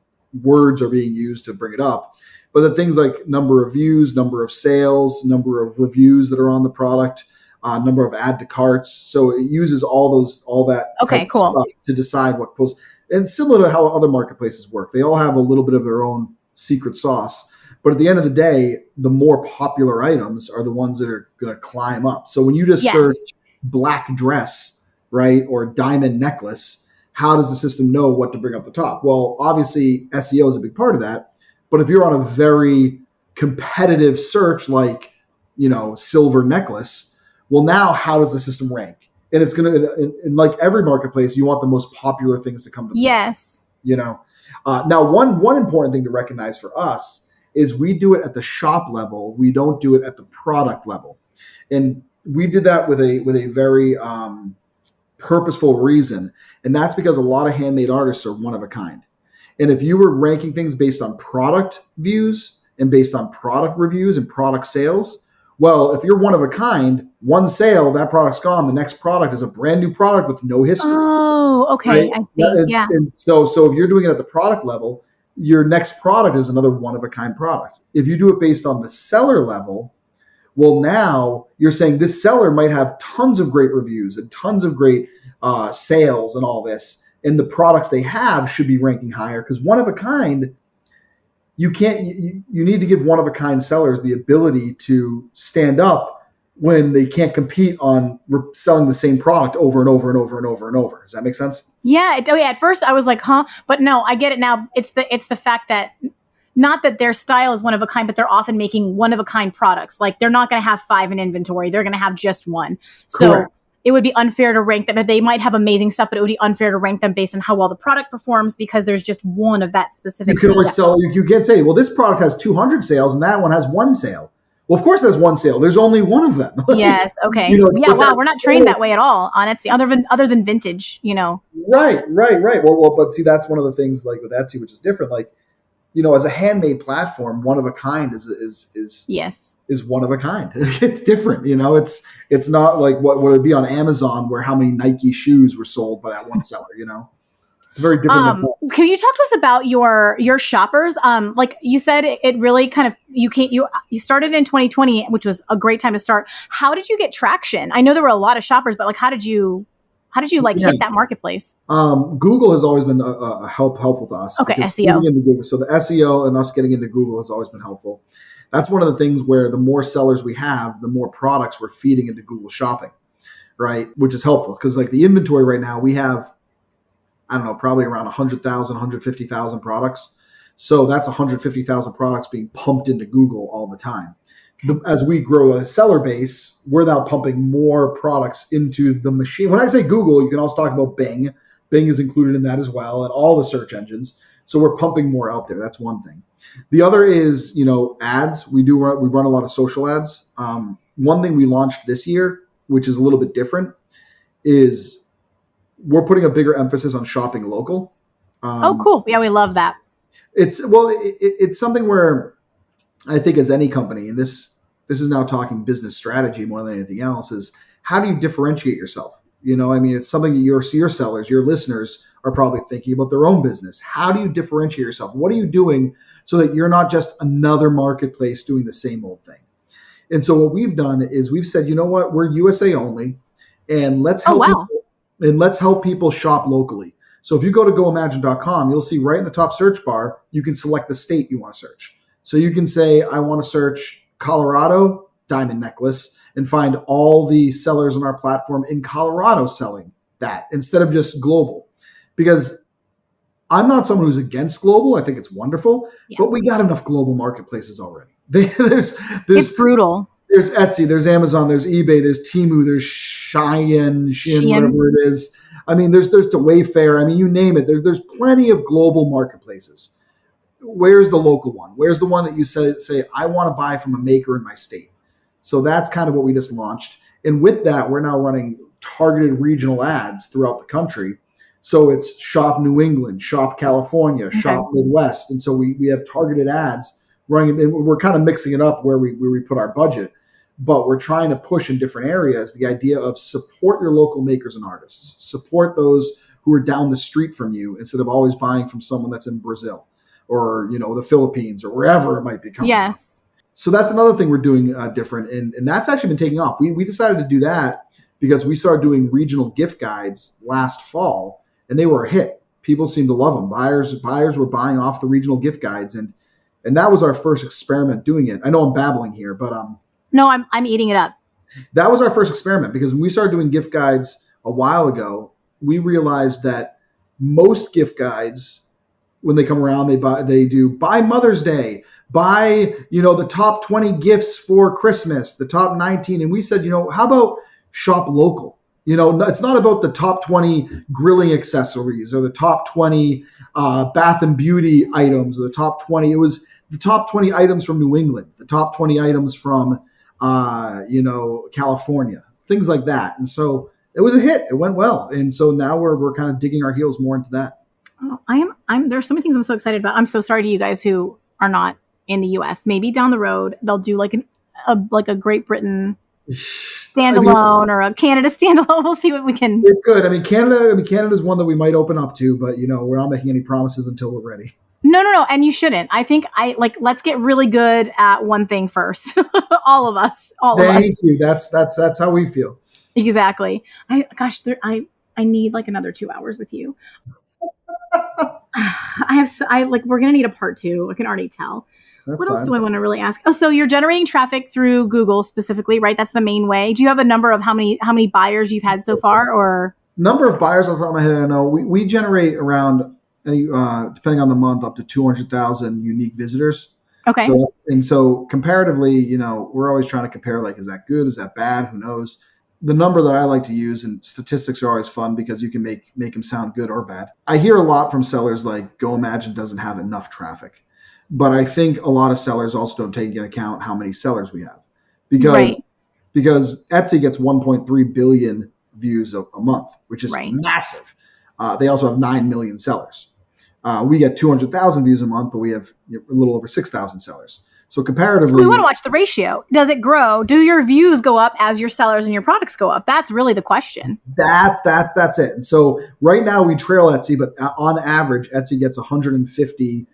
words are being used to bring it up. But the things like number of views, number of sales, number of reviews that are on the product, number of add to carts. So it uses all that Okay, type of cool. stuff to decide what posts. And similar to how other marketplaces work, they all have a little bit of their own secret sauce. But at the end of the day, the more popular items are the ones that are going to climb up. So when you just search black dress, right, or diamond necklace, how does the system know what to bring up the top? Well, obviously SEO is a big part of that. But if you're on a very competitive search like, silver necklace, well, now how does the system rank? And it's going to, in like every marketplace, you want the most popular things to come to play. Yes. Now, one important thing to recognize for us is we do it at the shop level. We don't do it at the product level. And we did that with a very purposeful reason. And that's because a lot of handmade artists are one of a kind. And if you were ranking things based on product views and based on product reviews and product sales, well, if you're one of a kind, one sale, that product's gone. The next product is a brand new product with no history. Oh, okay. Right? I see. Yeah. And so if you're doing it at the product level, your next product is another one of a kind product. If you do it based on the seller level, well, now you're saying this seller might have tons of great reviews and tons of great sales and all this. And the products they have should be ranking higher because one of a kind, you need to give one of a kind sellers the ability to stand up when they can't compete on selling the same product over and over and over and over and over. Does that make sense? Yeah. At first I was like, huh? But no, I get it now. It's the fact that not that their style is one of a kind, but they're often making one of a kind products. Like they're not going to have 5 in inventory. They're going to have just one. So Correct. It would be unfair to rank them. They might have amazing stuff, but it would be unfair to rank them based on how well the product performs because there's just one of that specific. You can always sell. You can't say, well, this product has 200 sales and that one has 1 sale. Well, of course, there's 1 sale. There's only one of them. Yes. Okay. Yeah. Wow. We're not trained that way at all on Etsy, other than vintage. Right. Well, but see, that's one of the things like with Etsy, which is different. Like, as a handmade platform, one of a kind is one of a kind. It's different. It's not like what would it be on Amazon where how many Nike shoes were sold by that one seller. It's very different. Can you talk to us about your shoppers? Like you said, it really kind of you started in 2020, which was a great time to start. How did you get traction? I know there were a lot of shoppers, but like how did you hit that marketplace? Google has always been helpful to us. Okay, SEO. So the SEO and us getting into Google has always been helpful. That's one of the things where the more sellers we have, the more products we're feeding into Google Shopping, right? Which is helpful because like the inventory right now, we have, I don't know, probably around 100,000, 150,000 products. So that's 150,000 products being pumped into Google all the time. As we grow a seller base, we're now pumping more products into the machine. When I say Google, you can also talk about Bing. Bing is included in that as well, and all the search engines. So we're pumping more out there. That's one thing. The other is, ads. We run a lot of social ads. One thing we launched this year, which is a little bit different, is we're putting a bigger emphasis on shopping local. Oh, cool. Yeah, we love that. It's something where I think as any company, and this is now talking business strategy more than anything else, is how do you differentiate yourself? It's something that your sellers, your listeners are probably thinking about their own business. How do you differentiate yourself? What are you doing so that you're not just another marketplace doing the same old thing? And so what we've done is we've said, you know what, we're USA only, and let's help people shop locally. So if you go to GoImagine.com, you'll see right in the top search bar, you can select the state you want to search. So you can say, I want to search Colorado diamond necklace and find all the sellers on our platform in Colorado selling that instead of just global. Because I'm not someone who's against global. I think it's wonderful, but we got enough global marketplaces already. It's brutal. There's Etsy, there's Amazon, there's eBay, there's Temu, there's Shein, whatever it is. I mean, there's the Wayfair. I mean, you name it. There's plenty of global marketplaces. Where's the local one? Where's the one that you say I want to buy from a maker in my state? So that's kind of what we just launched. And with that, we're now running targeted regional ads throughout the country. So it's Shop New England, Shop California, Shop Midwest. And so we have targeted ads running, and we're kind of mixing it up where we put our budget. But we're trying to push in different areas the idea of support your local makers and artists. Support those who are down the street from you instead of always buying from someone that's in Brazil or the Philippines or wherever it might be coming from. Yes. So that's another thing we're doing different, and that's actually been taking off. We decided to do that because we started doing regional gift guides last fall, and they were a hit. People seemed to love them. Buyers were buying off the regional gift guides, and that was our first experiment doing it. I know I'm babbling here, but no, I'm eating it up. That was our first experiment, because when we started doing gift guides a while ago, we realized that most gift guides, when they come around, they do buy Mother's Day, buy the top 20 gifts for Christmas, the top 19, and we said, how about shop local? It's not about the top 20 grilling accessories or the top 20 bath and beauty items or the top 20. It was the top 20 items from New England, the top 20 items from, California, things like that. And so it was a hit. It went well. And so now we're kind of digging our heels more into that. Oh, there's so many things I'm so excited about. I'm so sorry to you guys who are not in the US. Maybe down the road, they'll do like a Great Britain standalone or a Canada standalone. We'll see what we can. It could. Canada's one that we might open up to, but we're not making any promises until we're ready. No. And you shouldn't. I think let's get really good at one thing first. All of us. Thank you. That's how we feel. Exactly. I need like another 2 hours with you. We're going to need a part 2. I can already tell. What else do I want to really ask? Oh, so you're generating traffic through Google specifically, right? That's the main way. Do you have a number of how many buyers you've had so far, or number of buyers off the top of my head? I know we generate around depending on the month, up to 200,000 unique visitors. Okay. So comparatively, we're always trying to compare, like, is that good? Is that bad? Who knows? The number that I like to use, and statistics are always fun because you can make them sound good or bad. I hear a lot from sellers like GoImagine doesn't have enough traffic, but I think a lot of sellers also don't take into account how many sellers we have, because Etsy gets 1.3 billion views a month, which is massive. They also have 9 million sellers. We get 200,000 views a month, but we have a little over 6,000 sellers. So comparatively, we want to watch the ratio. Does it grow? Do your views go up as your sellers and your products go up? That's really the question. That's it. And so right now we trail Etsy, but on average, Etsy gets 150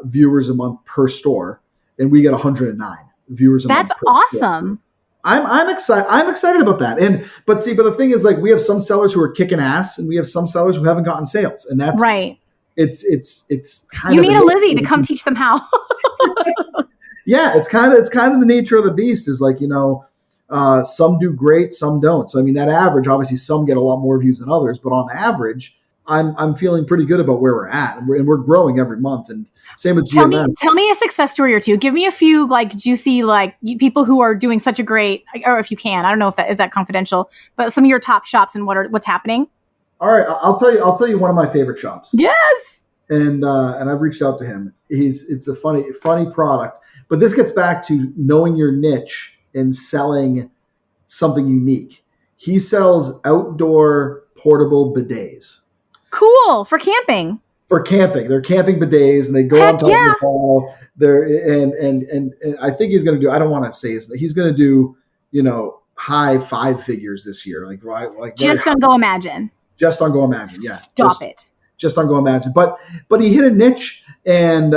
viewers a month per store, and we get 109 viewers a month. That's awesome. I'm excited. I'm excited about that. But the thing is, like, we have some sellers who are kicking ass, and we have some sellers who haven't gotten sales, and that's right. It's kind of. You need a Lizzie to come teach them how. Yeah, it's kind of the nature of the beast. Is like, some do great, some don't. So that average, obviously, some get a lot more views than others, but on average, I'm feeling pretty good about where we're at, and we're growing every month. And same with GMS. Tell me a success story or two. Give me a few juicy people who are doing such a great, or if you can, I don't know if that is confidential, but some of your top shops and what's happening. All right, I'll tell you one of my favorite shops. Yes. And I've reached out to him. It's a funny product, but this gets back to knowing your niche and selling something unique. He sells outdoor portable bidets. Cool, for camping. They're camping bidets, and they go on top of the wall. And I think he's going to do. I don't want to say he's going to do high 5 figures this year. Just on GoImagine. Just on GoImagine, yeah. Stop it. Just on GoImagine. But he hit a niche, and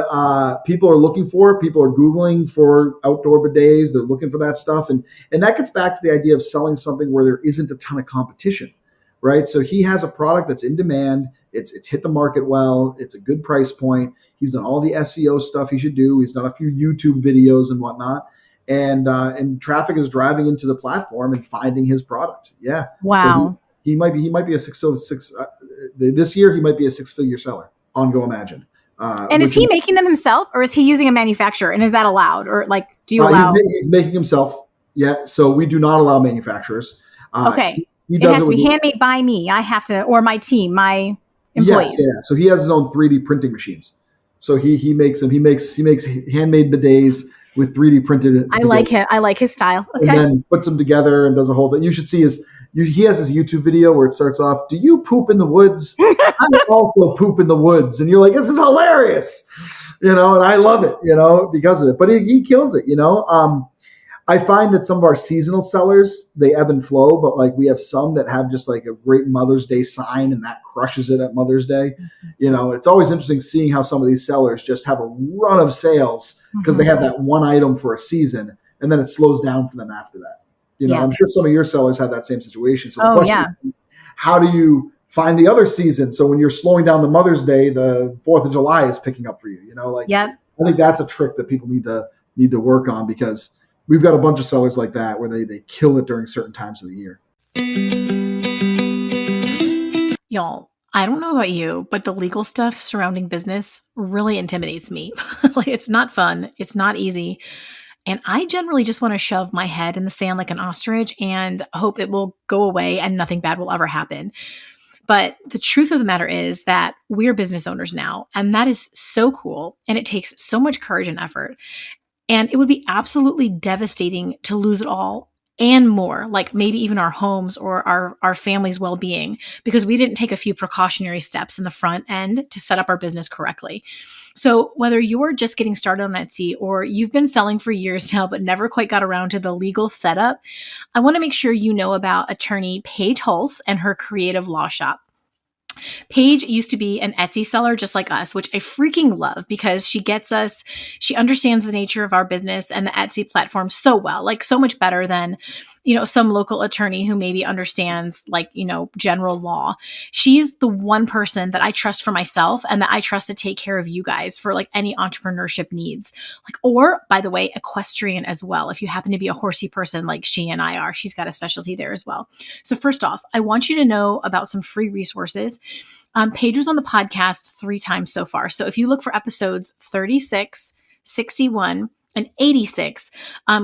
people are looking for it. People are Googling for outdoor bidets. They're looking for that stuff. And that gets back to the idea of selling something where there isn't a ton of competition, right? So he has a product that's in demand. It's hit the market well. It's a good price point. He's done all the SEO stuff he should do. He's done a few YouTube videos and whatnot. And traffic is driving into the platform and finding his product. Yeah. Wow. So he might be a six. This year he might be a 6-figure seller on GoImagine. And is he making them himself, or is he using a manufacturer? And is that allowed, or do you allow? He's making himself. Yeah. So we do not allow manufacturers. Okay. It has to be handmade by me. I have to, or my team, my employees. Yes, yeah. So he has his own 3D printing machines. So he makes them. He makes handmade bidets with 3D printed. I like him. I like his style. Okay. And then puts them together and does a whole thing. You should see he has his YouTube video where it starts off, "Do you poop in the woods? I also poop in the woods." And you're like, "This is hilarious," and I love it, because of it. But he kills it, I find that some of our seasonal sellers, they ebb and flow, but like we have some that have just like a great Mother's Day sign and that crushes it at Mother's Day. It's always interesting seeing how some of these sellers just have a run of sales because they have that one item for a season and then it slows down for them after that. I'm sure some of your sellers have that same situation. So the question is, how do you find the other season? So when you're slowing down the Mother's Day, the 4th of July is picking up for you. I think that's a trick that people need to work on, because we've got a bunch of sellers like that where they kill it during certain times of the year. Y'all, I don't know about you, but the legal stuff surrounding business really intimidates me. Like, it's not fun. It's not easy. And I generally just want to shove my head in the sand like an ostrich and hope it will go away and nothing bad will ever happen. But the truth of the matter is that we're business owners now, and that is so cool. And it takes so much courage and effort. And it would be absolutely devastating to lose it all and more, like maybe even our homes or our family's well-being, because we didn't take a few precautionary steps in the front end to set up our business correctly. So whether you're just getting started on Etsy or you've been selling for years now but never quite got around to the legal setup, I want to make sure you know about attorney Paige Hulse and her creative law shop. Paige used to be an Etsy seller just like us, which I freaking love because she gets us, she understands the nature of our business and the Etsy platform so well, like so much better than, some local attorney who maybe understands general law. She's the one person that I trust for myself and that I trust to take care of you guys for like any entrepreneurship needs. Or by the way, equestrian as well. If you happen to be a horsey person like she and I are, she's got a specialty there as well. So first off, I want you to know about some free resources. Paige was on the podcast 3 times so far. So if you look for episodes 36, 61, and 86,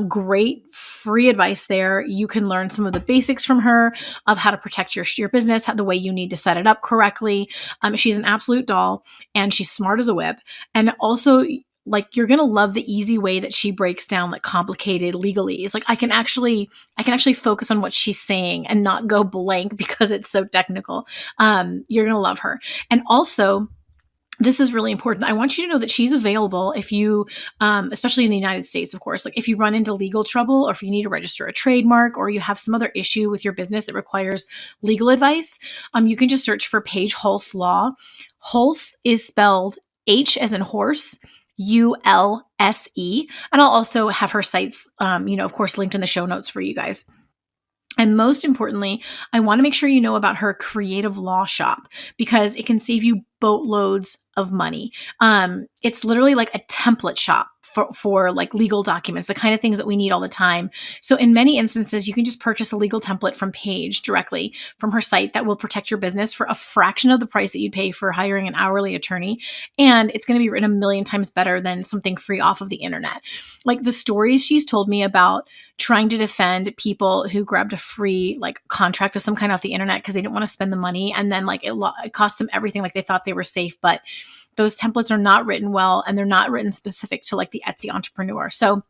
great free advice there. You can learn some of the basics from her of how to protect your business, the way you need to set it up correctly. She's an absolute doll and she's smart as a whip. And also, you're going to love the easy way that she breaks down complicated legalese. I can actually focus on what she's saying and not go blank because it's so technical. You're going to love her. And also, this is really important. I want you to know that she's available if you, especially in the United States, of course, if you run into legal trouble or if you need to register a trademark or you have some other issue with your business that requires legal advice, you can just search for Paige Hulse Law. Hulse is spelled H as in horse, ULSE. And I'll also have her sites, of course, linked in the show notes for you guys. And most importantly, I want to make sure you know about her creative law shop because it can save you boatloads of money. It's literally like a template shop for legal documents, the kind of things that we need all the time. So in many instances, you can just purchase a legal template from Paige directly from her site that will protect your business for a fraction of the price that you'd pay for hiring an hourly attorney. And it's going to be written a million times better than something free off of the internet. The stories she's told me about trying to defend people who grabbed a free contract of some kind off the internet because they didn't want to spend the money. And then it cost them everything. They thought they were safe, but those templates are not written well and they're not written specific to the Etsy entrepreneur. So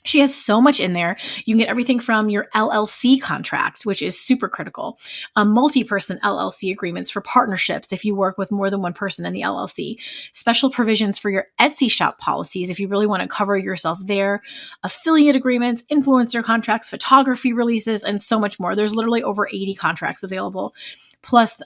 she has so much in there. You can get everything from your LLC contract, which is super critical, multi-person LLC agreements for partnerships if you work with more than one person in the LLC, special provisions for your Etsy shop policies if you really want to cover yourself there, affiliate agreements, influencer contracts, photography releases, and so much more. There's literally over 80 contracts available. Plus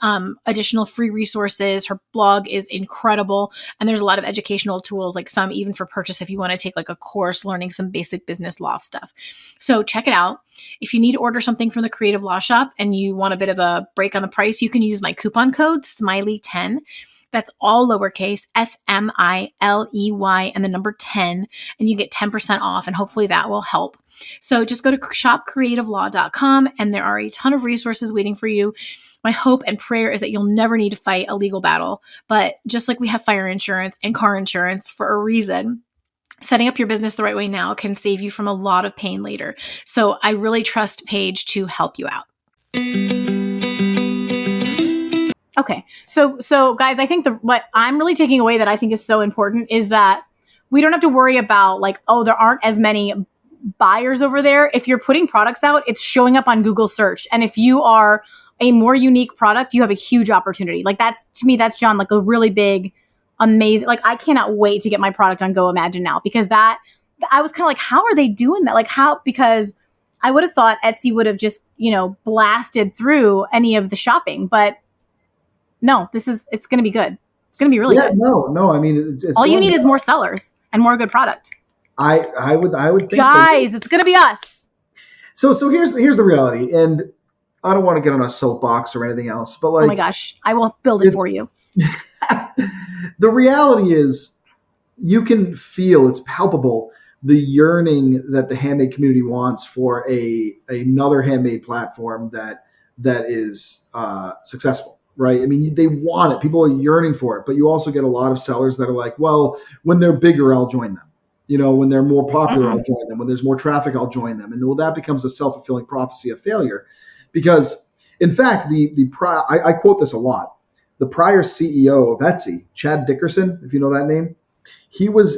additional free resources. Her blog is incredible. And there's a lot of educational tools, some even for purchase if you want to take a course learning some basic business law stuff. So check it out. If you need to order something from the Creative Law Shop and you want a bit of a break on the price, you can use my coupon code SMILEY10. That's all lowercase, SMILEY and the number 10, and you get 10% off, and hopefully that will help. So just go to shopcreativelaw.com, and there are a ton of resources waiting for you. My hope and prayer is that you'll never need to fight a legal battle, but just like we have fire insurance and car insurance for a reason, setting up your business the right way now can save you from a lot of pain later. So I really trust Paige to help you out. Okay. So guys, I think what I'm really taking away that I think is so important is that we don't have to worry about there aren't as many buyers over there. If you're putting products out, it's showing up on Google search. And if you are a more unique product, you have a huge opportunity. To me, that's Jon, a really big, amazing, I cannot wait to get my product on GoImagine now because that I was kind of like, how are they doing that? Like how, because I would have thought Etsy would have just, blasted through any of the shopping, but no, it's going to be good. It's going to be really good. No. I mean, it's all you need is more sellers and more good product. I would think guys, so. It's going to be us. So here's the reality, and I don't want to get on a soapbox or anything else, but like, oh my gosh, I will build it for you. The reality is, you can feel, it's palpable, the yearning that the handmade community wants for another handmade platform that is successful, right? I mean, they want it. People are yearning for it, but you also get a lot of sellers that are like, well, when they're bigger, I'll join them. When they're more popular, I'll join them. When there's more traffic, I'll join them. And that becomes a self-fulfilling prophecy of failure, because in fact, I quote this a lot. The prior CEO of Etsy, Chad Dickerson, if you know that name, he was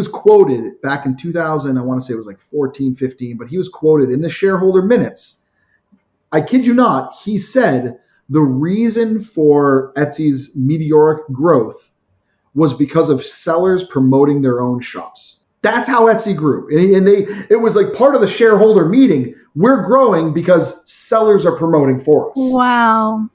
quoted back in 2000, I want to say it was like 14, 15, but he was quoted in the shareholder minutes. I kid you not, he said the reason for Etsy's meteoric growth was because of sellers promoting their own shops. That's how Etsy grew. And it was like part of the shareholder meeting. We're growing because sellers are promoting for us. Wow.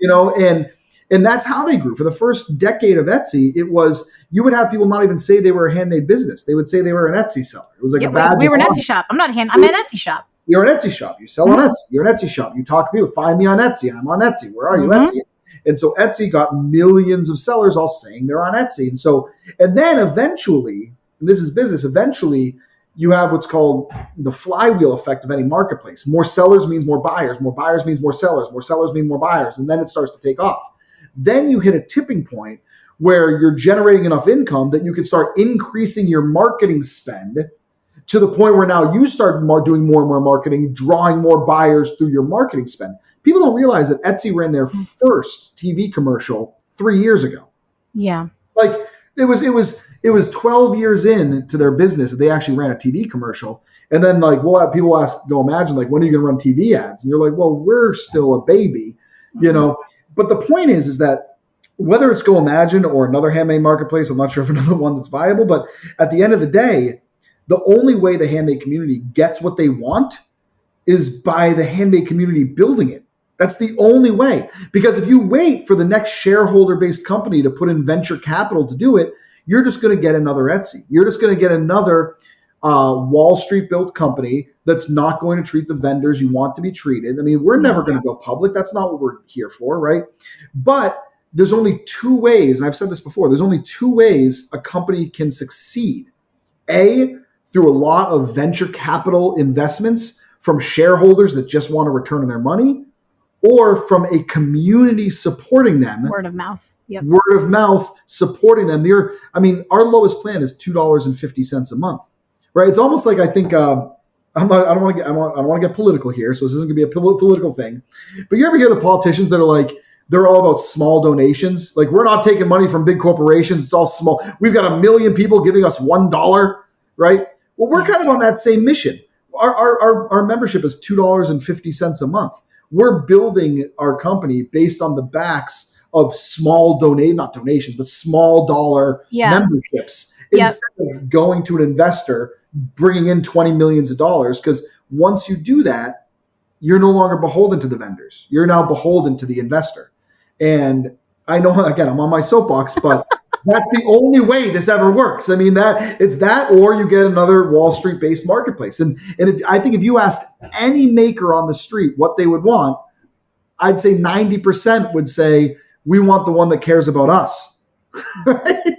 And that's how they grew. For the first decade of Etsy, it was, you would have people not even say they were a handmade business. They would say they were an Etsy seller. It was like a badge. We were an Etsy shop. I'm an Etsy shop. You're an Etsy shop. You sell on Etsy. You're an Etsy shop. You talk to people. Find me on Etsy. I'm on Etsy. Where are you, Etsy? And so Etsy got millions of sellers all saying they're on Etsy. And then eventually, and this is business, eventually you have what's called the flywheel effect of any marketplace. More sellers means more buyers. More buyers means more sellers. More sellers mean more buyers. And then it starts to take off. Then you hit a tipping point where you're generating enough income that you can start increasing your marketing spend to the point where now you start doing more and more marketing, drawing more buyers through your marketing spend. People don't realize that Etsy ran their first TV commercial 3 years ago. Yeah. Like it was 12 years into their business that they actually ran a TV commercial. And then like, well, people ask, GoImagine, like, when are you going to run TV ads? And you're like, well, we're still a baby, But the point is that whether it's GoImagine or another handmade marketplace, I'm not sure if another one that's viable, but at the end of the day, the only way the handmade community gets what they want is by the handmade community building it. That's the only way. Because if you wait for the next shareholder-based company to put in venture capital to do it, you're just going to get another Etsy. You're just going to get another Wall Street built company that's not going to treat the vendors you want to be treated. I mean, we're never going to go public. That's not what we're here for, right? But there's only two ways, and I've said this before, there's only two ways a company can succeed. A, through a lot of venture capital investments from shareholders that just want a return on their money, or from a community supporting them. Word of mouth. Yep. Word of mouth supporting them. Our lowest plan is $2.50 a month, right? It's almost like, I think, I don't want to get political here, so this isn't going to be a political thing. But you ever hear the politicians that are like, they're all about small donations? Like, we're not taking money from big corporations. It's all small. We've got 1 million people giving us $1, right? Well, we're kind of on that same mission. Our membership is $2.50 a month. We're building our company based on the backs of small small dollar memberships instead of going to an investor, bringing in $20 million. Because once you do that, you're no longer beholden to the vendors. You're now beholden to the investor. And I know, again, I'm on my soapbox, but that's the only way this ever works. I mean, it's that, or you get another Wall Street based marketplace. And I think if you asked any maker on the street what they would want, I'd say 90% would say, we want the one that cares about us. Right?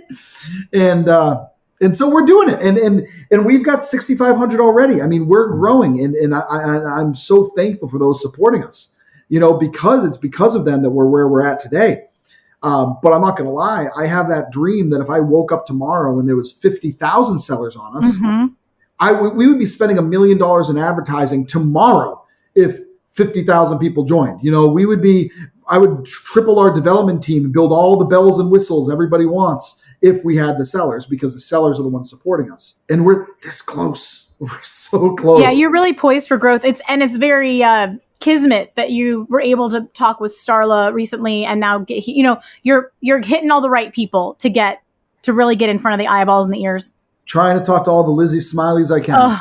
And so we're doing it. And we've got 6,500 already. I mean, we're growing. And I'm so thankful for those supporting us, because it's because of them that we're where we're at today. But I'm not going to lie. I have that dream that if I woke up tomorrow and there was 50,000 sellers on us, we would be spending $1 million in advertising tomorrow if 50,000 people joined. I would triple our development team and build all the bells and whistles everybody wants if we had the sellers, because the sellers are the ones supporting us. And we're this close. We're so close. Yeah, you're really poised for growth. It's very kismet that you were able to talk with Starla recently, and now you're hitting all the right people to really get in front of the eyeballs and the ears. Trying to talk to all the Lizzie Smileys I can.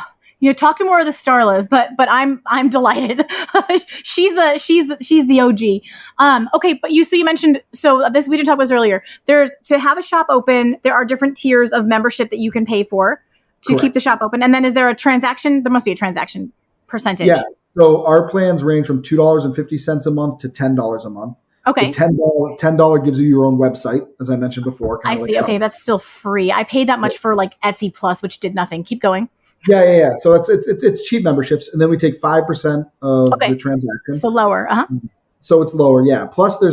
Talk to more of the Starlas, but I'm delighted. she's the OG. Okay, but you mentioned, this we didn't talk about this earlier. There's, to have a shop open, there are different tiers of membership that you can pay for to keep the shop open. And then is there a transaction? There must be a transaction percentage. Yeah. So our plans range from $2.50 a month to $10 a month. Okay. The $10 gives you your own website, as I mentioned before. I see. Okay, that's still free. I paid that much for like Etsy Plus, which did nothing. Keep going. Yeah. So it's cheap memberships, and then we take 5% of the transaction. So lower. So it's lower, yeah. Plus there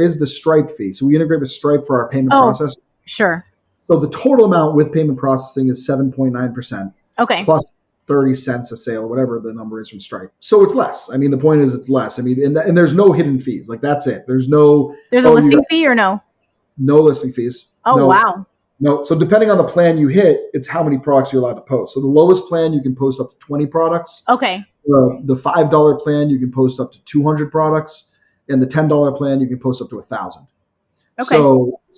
is the Stripe fee. So we integrate with Stripe for our payment process. Sure. So the total amount with payment processing is 7.9%. Okay. Plus 30 cents a sale, or whatever the number is from Stripe. So it's less. I mean, the point is it's less. I mean, and there's no hidden fees. Like, that's it. There's a listing fee or no? No listing fees. Wow. No. So depending on the plan you hit, it's how many products you're allowed to post. So the lowest plan, you can post up to 20 products. Okay. The $5 plan, you can post up to 200 products. And the $10 plan, you can post up to 1,000. Okay.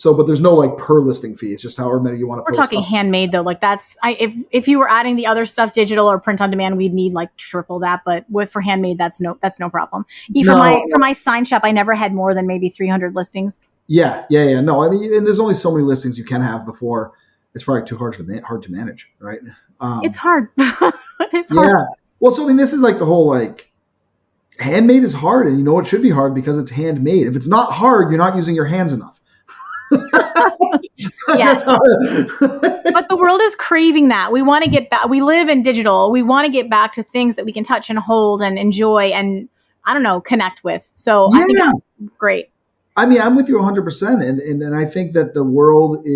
But there's no like per listing fee. It's just however many you want to post. We're talking Handmade though. Like if you were adding the other stuff, digital or print on demand, we'd need like triple that. But for Handmade, that's no problem. For my sign shop, I never had more than maybe 300 listings. Yeah. No, I mean, and there's only so many listings you can have before it's probably too hard to manage, right? It's hard. It's hard. Yeah. Well, so I mean, this is like the whole like Handmade is hard, and it should be hard because it's handmade. If it's not hard, you're not using your hands enough. Yes. But the world is craving that. We want to get back. We live in digital. We want to get back to things that we can touch and hold and enjoy and, I don't know, connect with. So I think that's great. I mean, I'm with you 100%. And I think that the world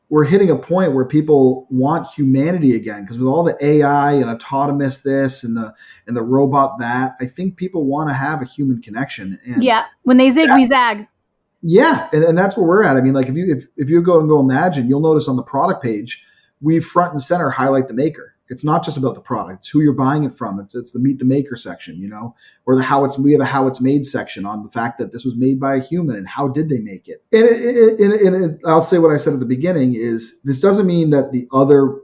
we're hitting a point where people want humanity again, because with all the AI and autonomous this and the robot that, I think people want to have a human connection. And when they zig, we zag. Yeah, and that's where we're at. I mean, like if you go and GoImagine, you'll notice on the product page, we front and center highlight the maker. It's not just about the product; it's who you're buying it from. It's the meet the maker section, or we have a how it's made section on the fact that this was made by a human and how did they make it. And I'll say what I said at the beginning is this doesn't mean that the other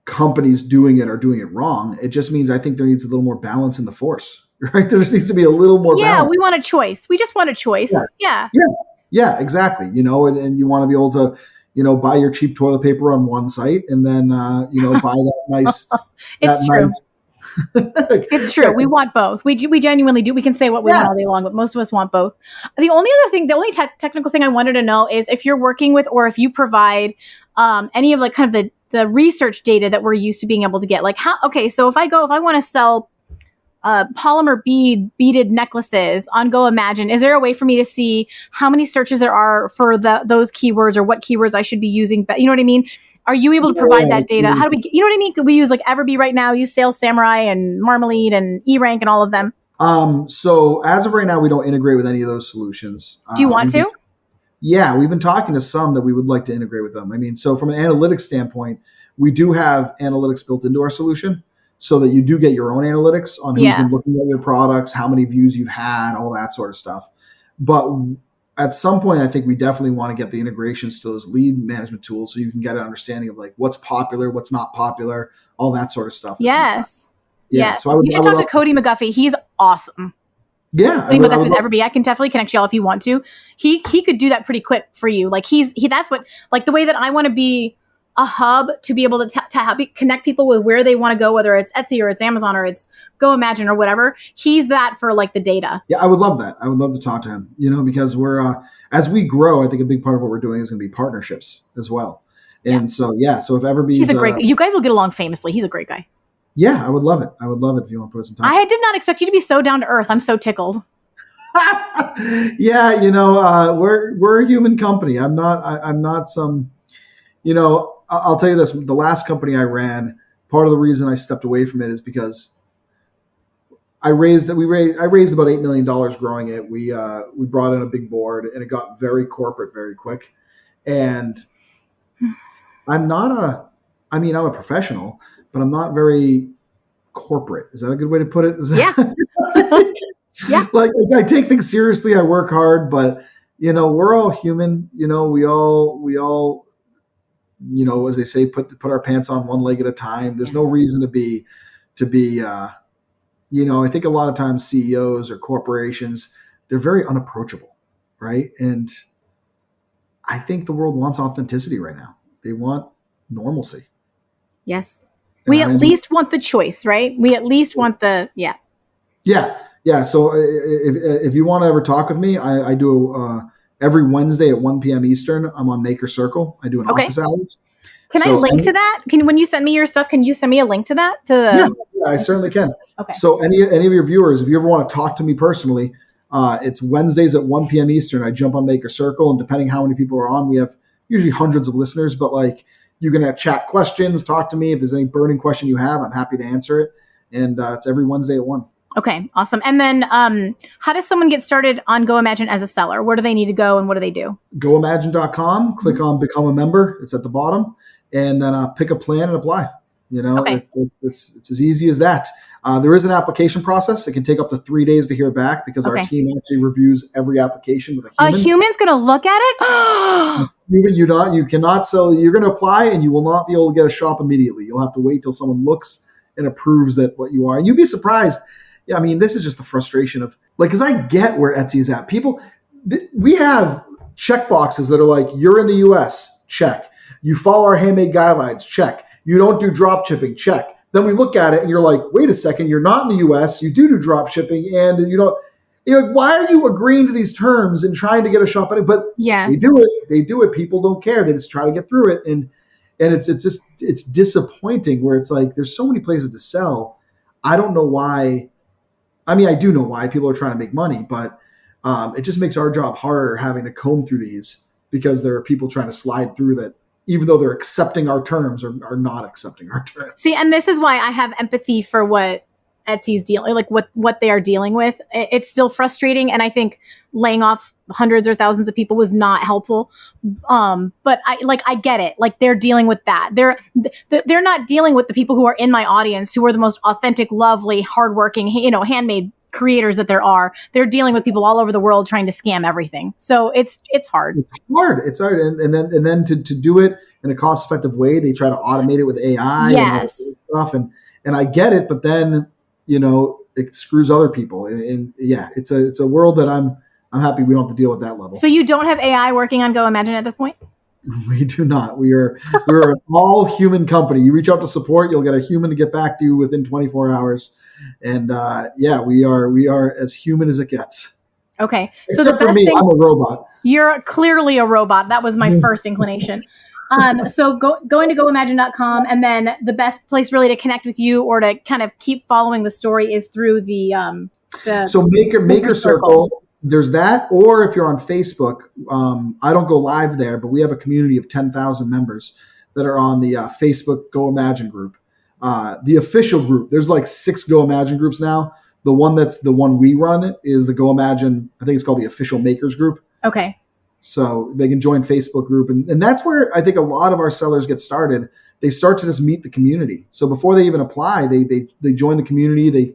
companies doing it are doing it wrong. It just means I think there needs a little more balance in the force. Right? There just needs to be a little more balance. Yeah, we want a choice. We just want a choice. Yeah. Yes. Yeah, exactly. And you want to be able to, buy your cheap toilet paper on one site and then, buy that nice. It's true. It's true. We want both. We genuinely do. We can say what we want all day long, but most of us want both. The only technical thing I wanted to know is if you're working with, or if you provide any of like kind of the research data that we're used to being able to get. Like so if I want to sell polymer beaded necklaces on GoImagine, is there a way for me to see how many searches there are for those keywords or what keywords I should be using? But you know what I mean? Are you able to provide that data? How do we, you know what I mean? Could we use like Everbee right now, use Sales Samurai and Marmalade and eRank and all of them? So as of right now, we don't integrate with any of those solutions. Do you want to? Yeah, we've been talking to some that we would like to integrate with them. I mean, so from an analytics standpoint, we do have analytics built into our solution, so that you do get your own analytics on who's been looking at your products, how many views you've had, all that sort of stuff. But at some point, I think we definitely want to get the integrations to those lead management tools so you can get an understanding of like what's popular, what's not popular, all that sort of stuff. Yes. Yeah. Yes. So you should talk to Cody McGuffey. He's awesome. Yeah. Cody McGuffey with Everbee. I can definitely connect y'all if you want to. He could do that pretty quick for you. Like that's what, like the way that I want to be a hub to be able to help connect people with where they want to go, whether it's Etsy or it's Amazon or it's GoImagine or whatever. He's that for like the data. Yeah, I would love that. I would love to talk to him, because we're, as we grow, I think a big part of what we're doing is going to be partnerships as well. And so if Everbee's, he's a great, you guys will get along famously. He's a great guy. Yeah, I would love it. I would love it if you want to put us in touch. I did not expect you to be so down to earth. I'm so tickled. Yeah. We're a human company. I'm not some, I'll tell you this, the last company I ran, part of the reason I stepped away from it is because I raised about $8 million growing it. We brought in a big board and it got very corporate very quick. And I'm a professional, but I'm not very corporate. Is that a good way to put it? Yeah. Like I take things seriously. I work hard, but we're all human. We all as they say, put our pants on one leg at a time. There's no reason to be, I think a lot of times CEOs or corporations, they're very unapproachable, right? And I think the world wants authenticity right now. They want normalcy. Yes. We at least want the choice, right? We at least want Yeah. So if you want to ever talk with me, I do every Wednesday at 1 p.m. Eastern. I'm on Maker Circle. I do an office hours. Can I link to that? When you send me your stuff, can you send me a link to that? Yeah, I certainly can. Okay. So any of your viewers, if you ever want to talk to me personally, it's Wednesdays at 1 p.m. Eastern. I jump on Maker Circle, and depending how many people are on, we have usually hundreds of listeners, but you can chat questions, talk to me. If there's any burning question you have, I'm happy to answer it. And it's every Wednesday at 1. Okay, awesome. And then how does someone get started on GoImagine as a seller? Where do they need to go and what do they do? GoImagine.com, click on Become a Member. It's at the bottom. And then pick a plan and apply. It's as easy as that. There is an application process. It can take up to 3 days to hear back because our team actually reviews every application with a human. A human's going to look at it? You cannot sell. You're going to apply and you will not be able to get a shop immediately. You'll have to wait till someone looks and approves that what you are. And you'd be surprised. Yeah, I mean, this is just the frustration of because I get where Etsy is at. We have check boxes that are you're in the US, check. You follow our handmade guidelines, check. You don't do drop shipping, check. Then we look at it and you're like, wait a second, you're not in the US, you do drop shipping, and you're why are you agreeing to these terms and trying to get a shop in it? But yes. They do it. People don't care. They just try to get through it. And it's disappointing where it's there's so many places to sell. I don't know why. I mean, I do know why people are trying to make money, but it just makes our job harder having to comb through these because there are people trying to slide through that, even though they're accepting our terms or are not accepting our terms. See, and this is why I have empathy for what Etsy's dealing, what they are dealing with. It's still frustrating. And I think laying off hundreds or thousands of people was not helpful. But I get it. They're dealing with that. They're not dealing with the people who are in my audience, who are the most authentic, lovely, hardworking, handmade creators that there are. They're dealing with people all over the world trying to scam everything. So it's hard. It's hard. And then to do it in a cost effective way, they try to automate it with AI and all this stuff. And I get it, but then, it screws other people. And it's a world that I'm happy we don't have to deal with that level. So you don't have AI working on GoImagine at this point? We do not. We're an all human company. You reach out to support, you'll get a human to get back to you within 24 hours. And we are as human as it gets. Okay. Except for me, I'm a robot. You're clearly a robot. That was my first inclination. So going to GoImagine.com, and then the best place really to connect with you or to kind of keep following the story is through the Maker Circle. There's that, or if you're on Facebook, I don't go live there, but we have a community of 10,000 members that are on the Facebook GoImagine group. The official group, there's 6 GoImagine groups now. The one that's the one we run is the GoImagine, I think it's called the Official Makers group. Okay. So they can join Facebook group. And that's where I think a lot of our sellers get started. They start to just meet the community. So before they even apply, they join the community. They,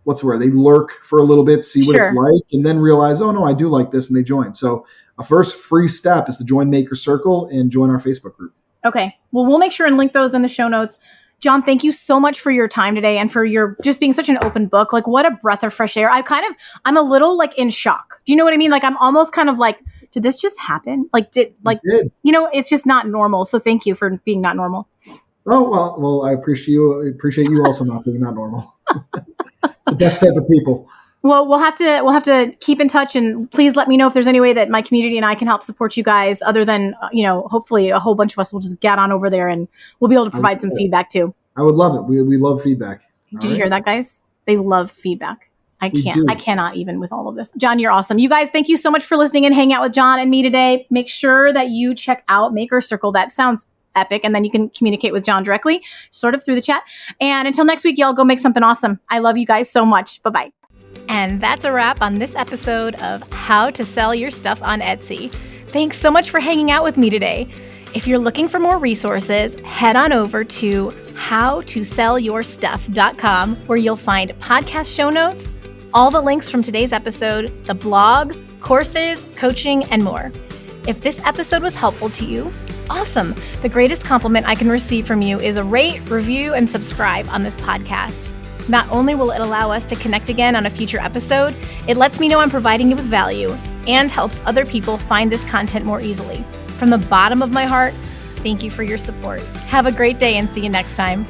what's the word? They lurk for a little bit, see what it's like, and then realize, oh no, I do like this, and they join. So a first free step is to join Maker Circle and join our Facebook group. Okay. Well, we'll make sure and link those in the show notes. Jon, thank you so much for your time today and for your just being such an open book. What a breath of fresh air. I'm a little in shock. Do you know what I mean? I'm almost kind of did this just happen? It did. It's just not normal. So thank you for being not normal. Oh, well, I appreciate you also not being not normal. It's the best type of people. Well, we'll have to keep in touch, and please let me know if there's any way that my community and I can help support you guys other than, hopefully a whole bunch of us will just get on over there and we'll be able to provide some feedback too. I would love it. We love feedback. Did you hear that, guys? They love feedback. I cannot even with all of this. Jon, you're awesome. You guys, thank you so much for listening and hanging out with Jon and me today. Make sure that you check out Maker Circle. That sounds epic. And then you can communicate with Jon directly, sort of through the chat. And until next week, y'all go make something awesome. I love you guys so much. Bye-bye. And that's a wrap on this episode of How to Sell Your Stuff on Etsy. Thanks so much for hanging out with me today. If you're looking for more resources, head on over to howtosellyourstuff.com, where you'll find podcast show notes, all the links from today's episode, the blog, courses, coaching, and more. If this episode was helpful to you, awesome. The greatest compliment I can receive from you is a rate, review, and subscribe on this podcast. Not only will it allow us to connect again on a future episode, it lets me know I'm providing you with value and helps other people find this content more easily. From the bottom of my heart, thank you for your support. Have a great day and see you next time.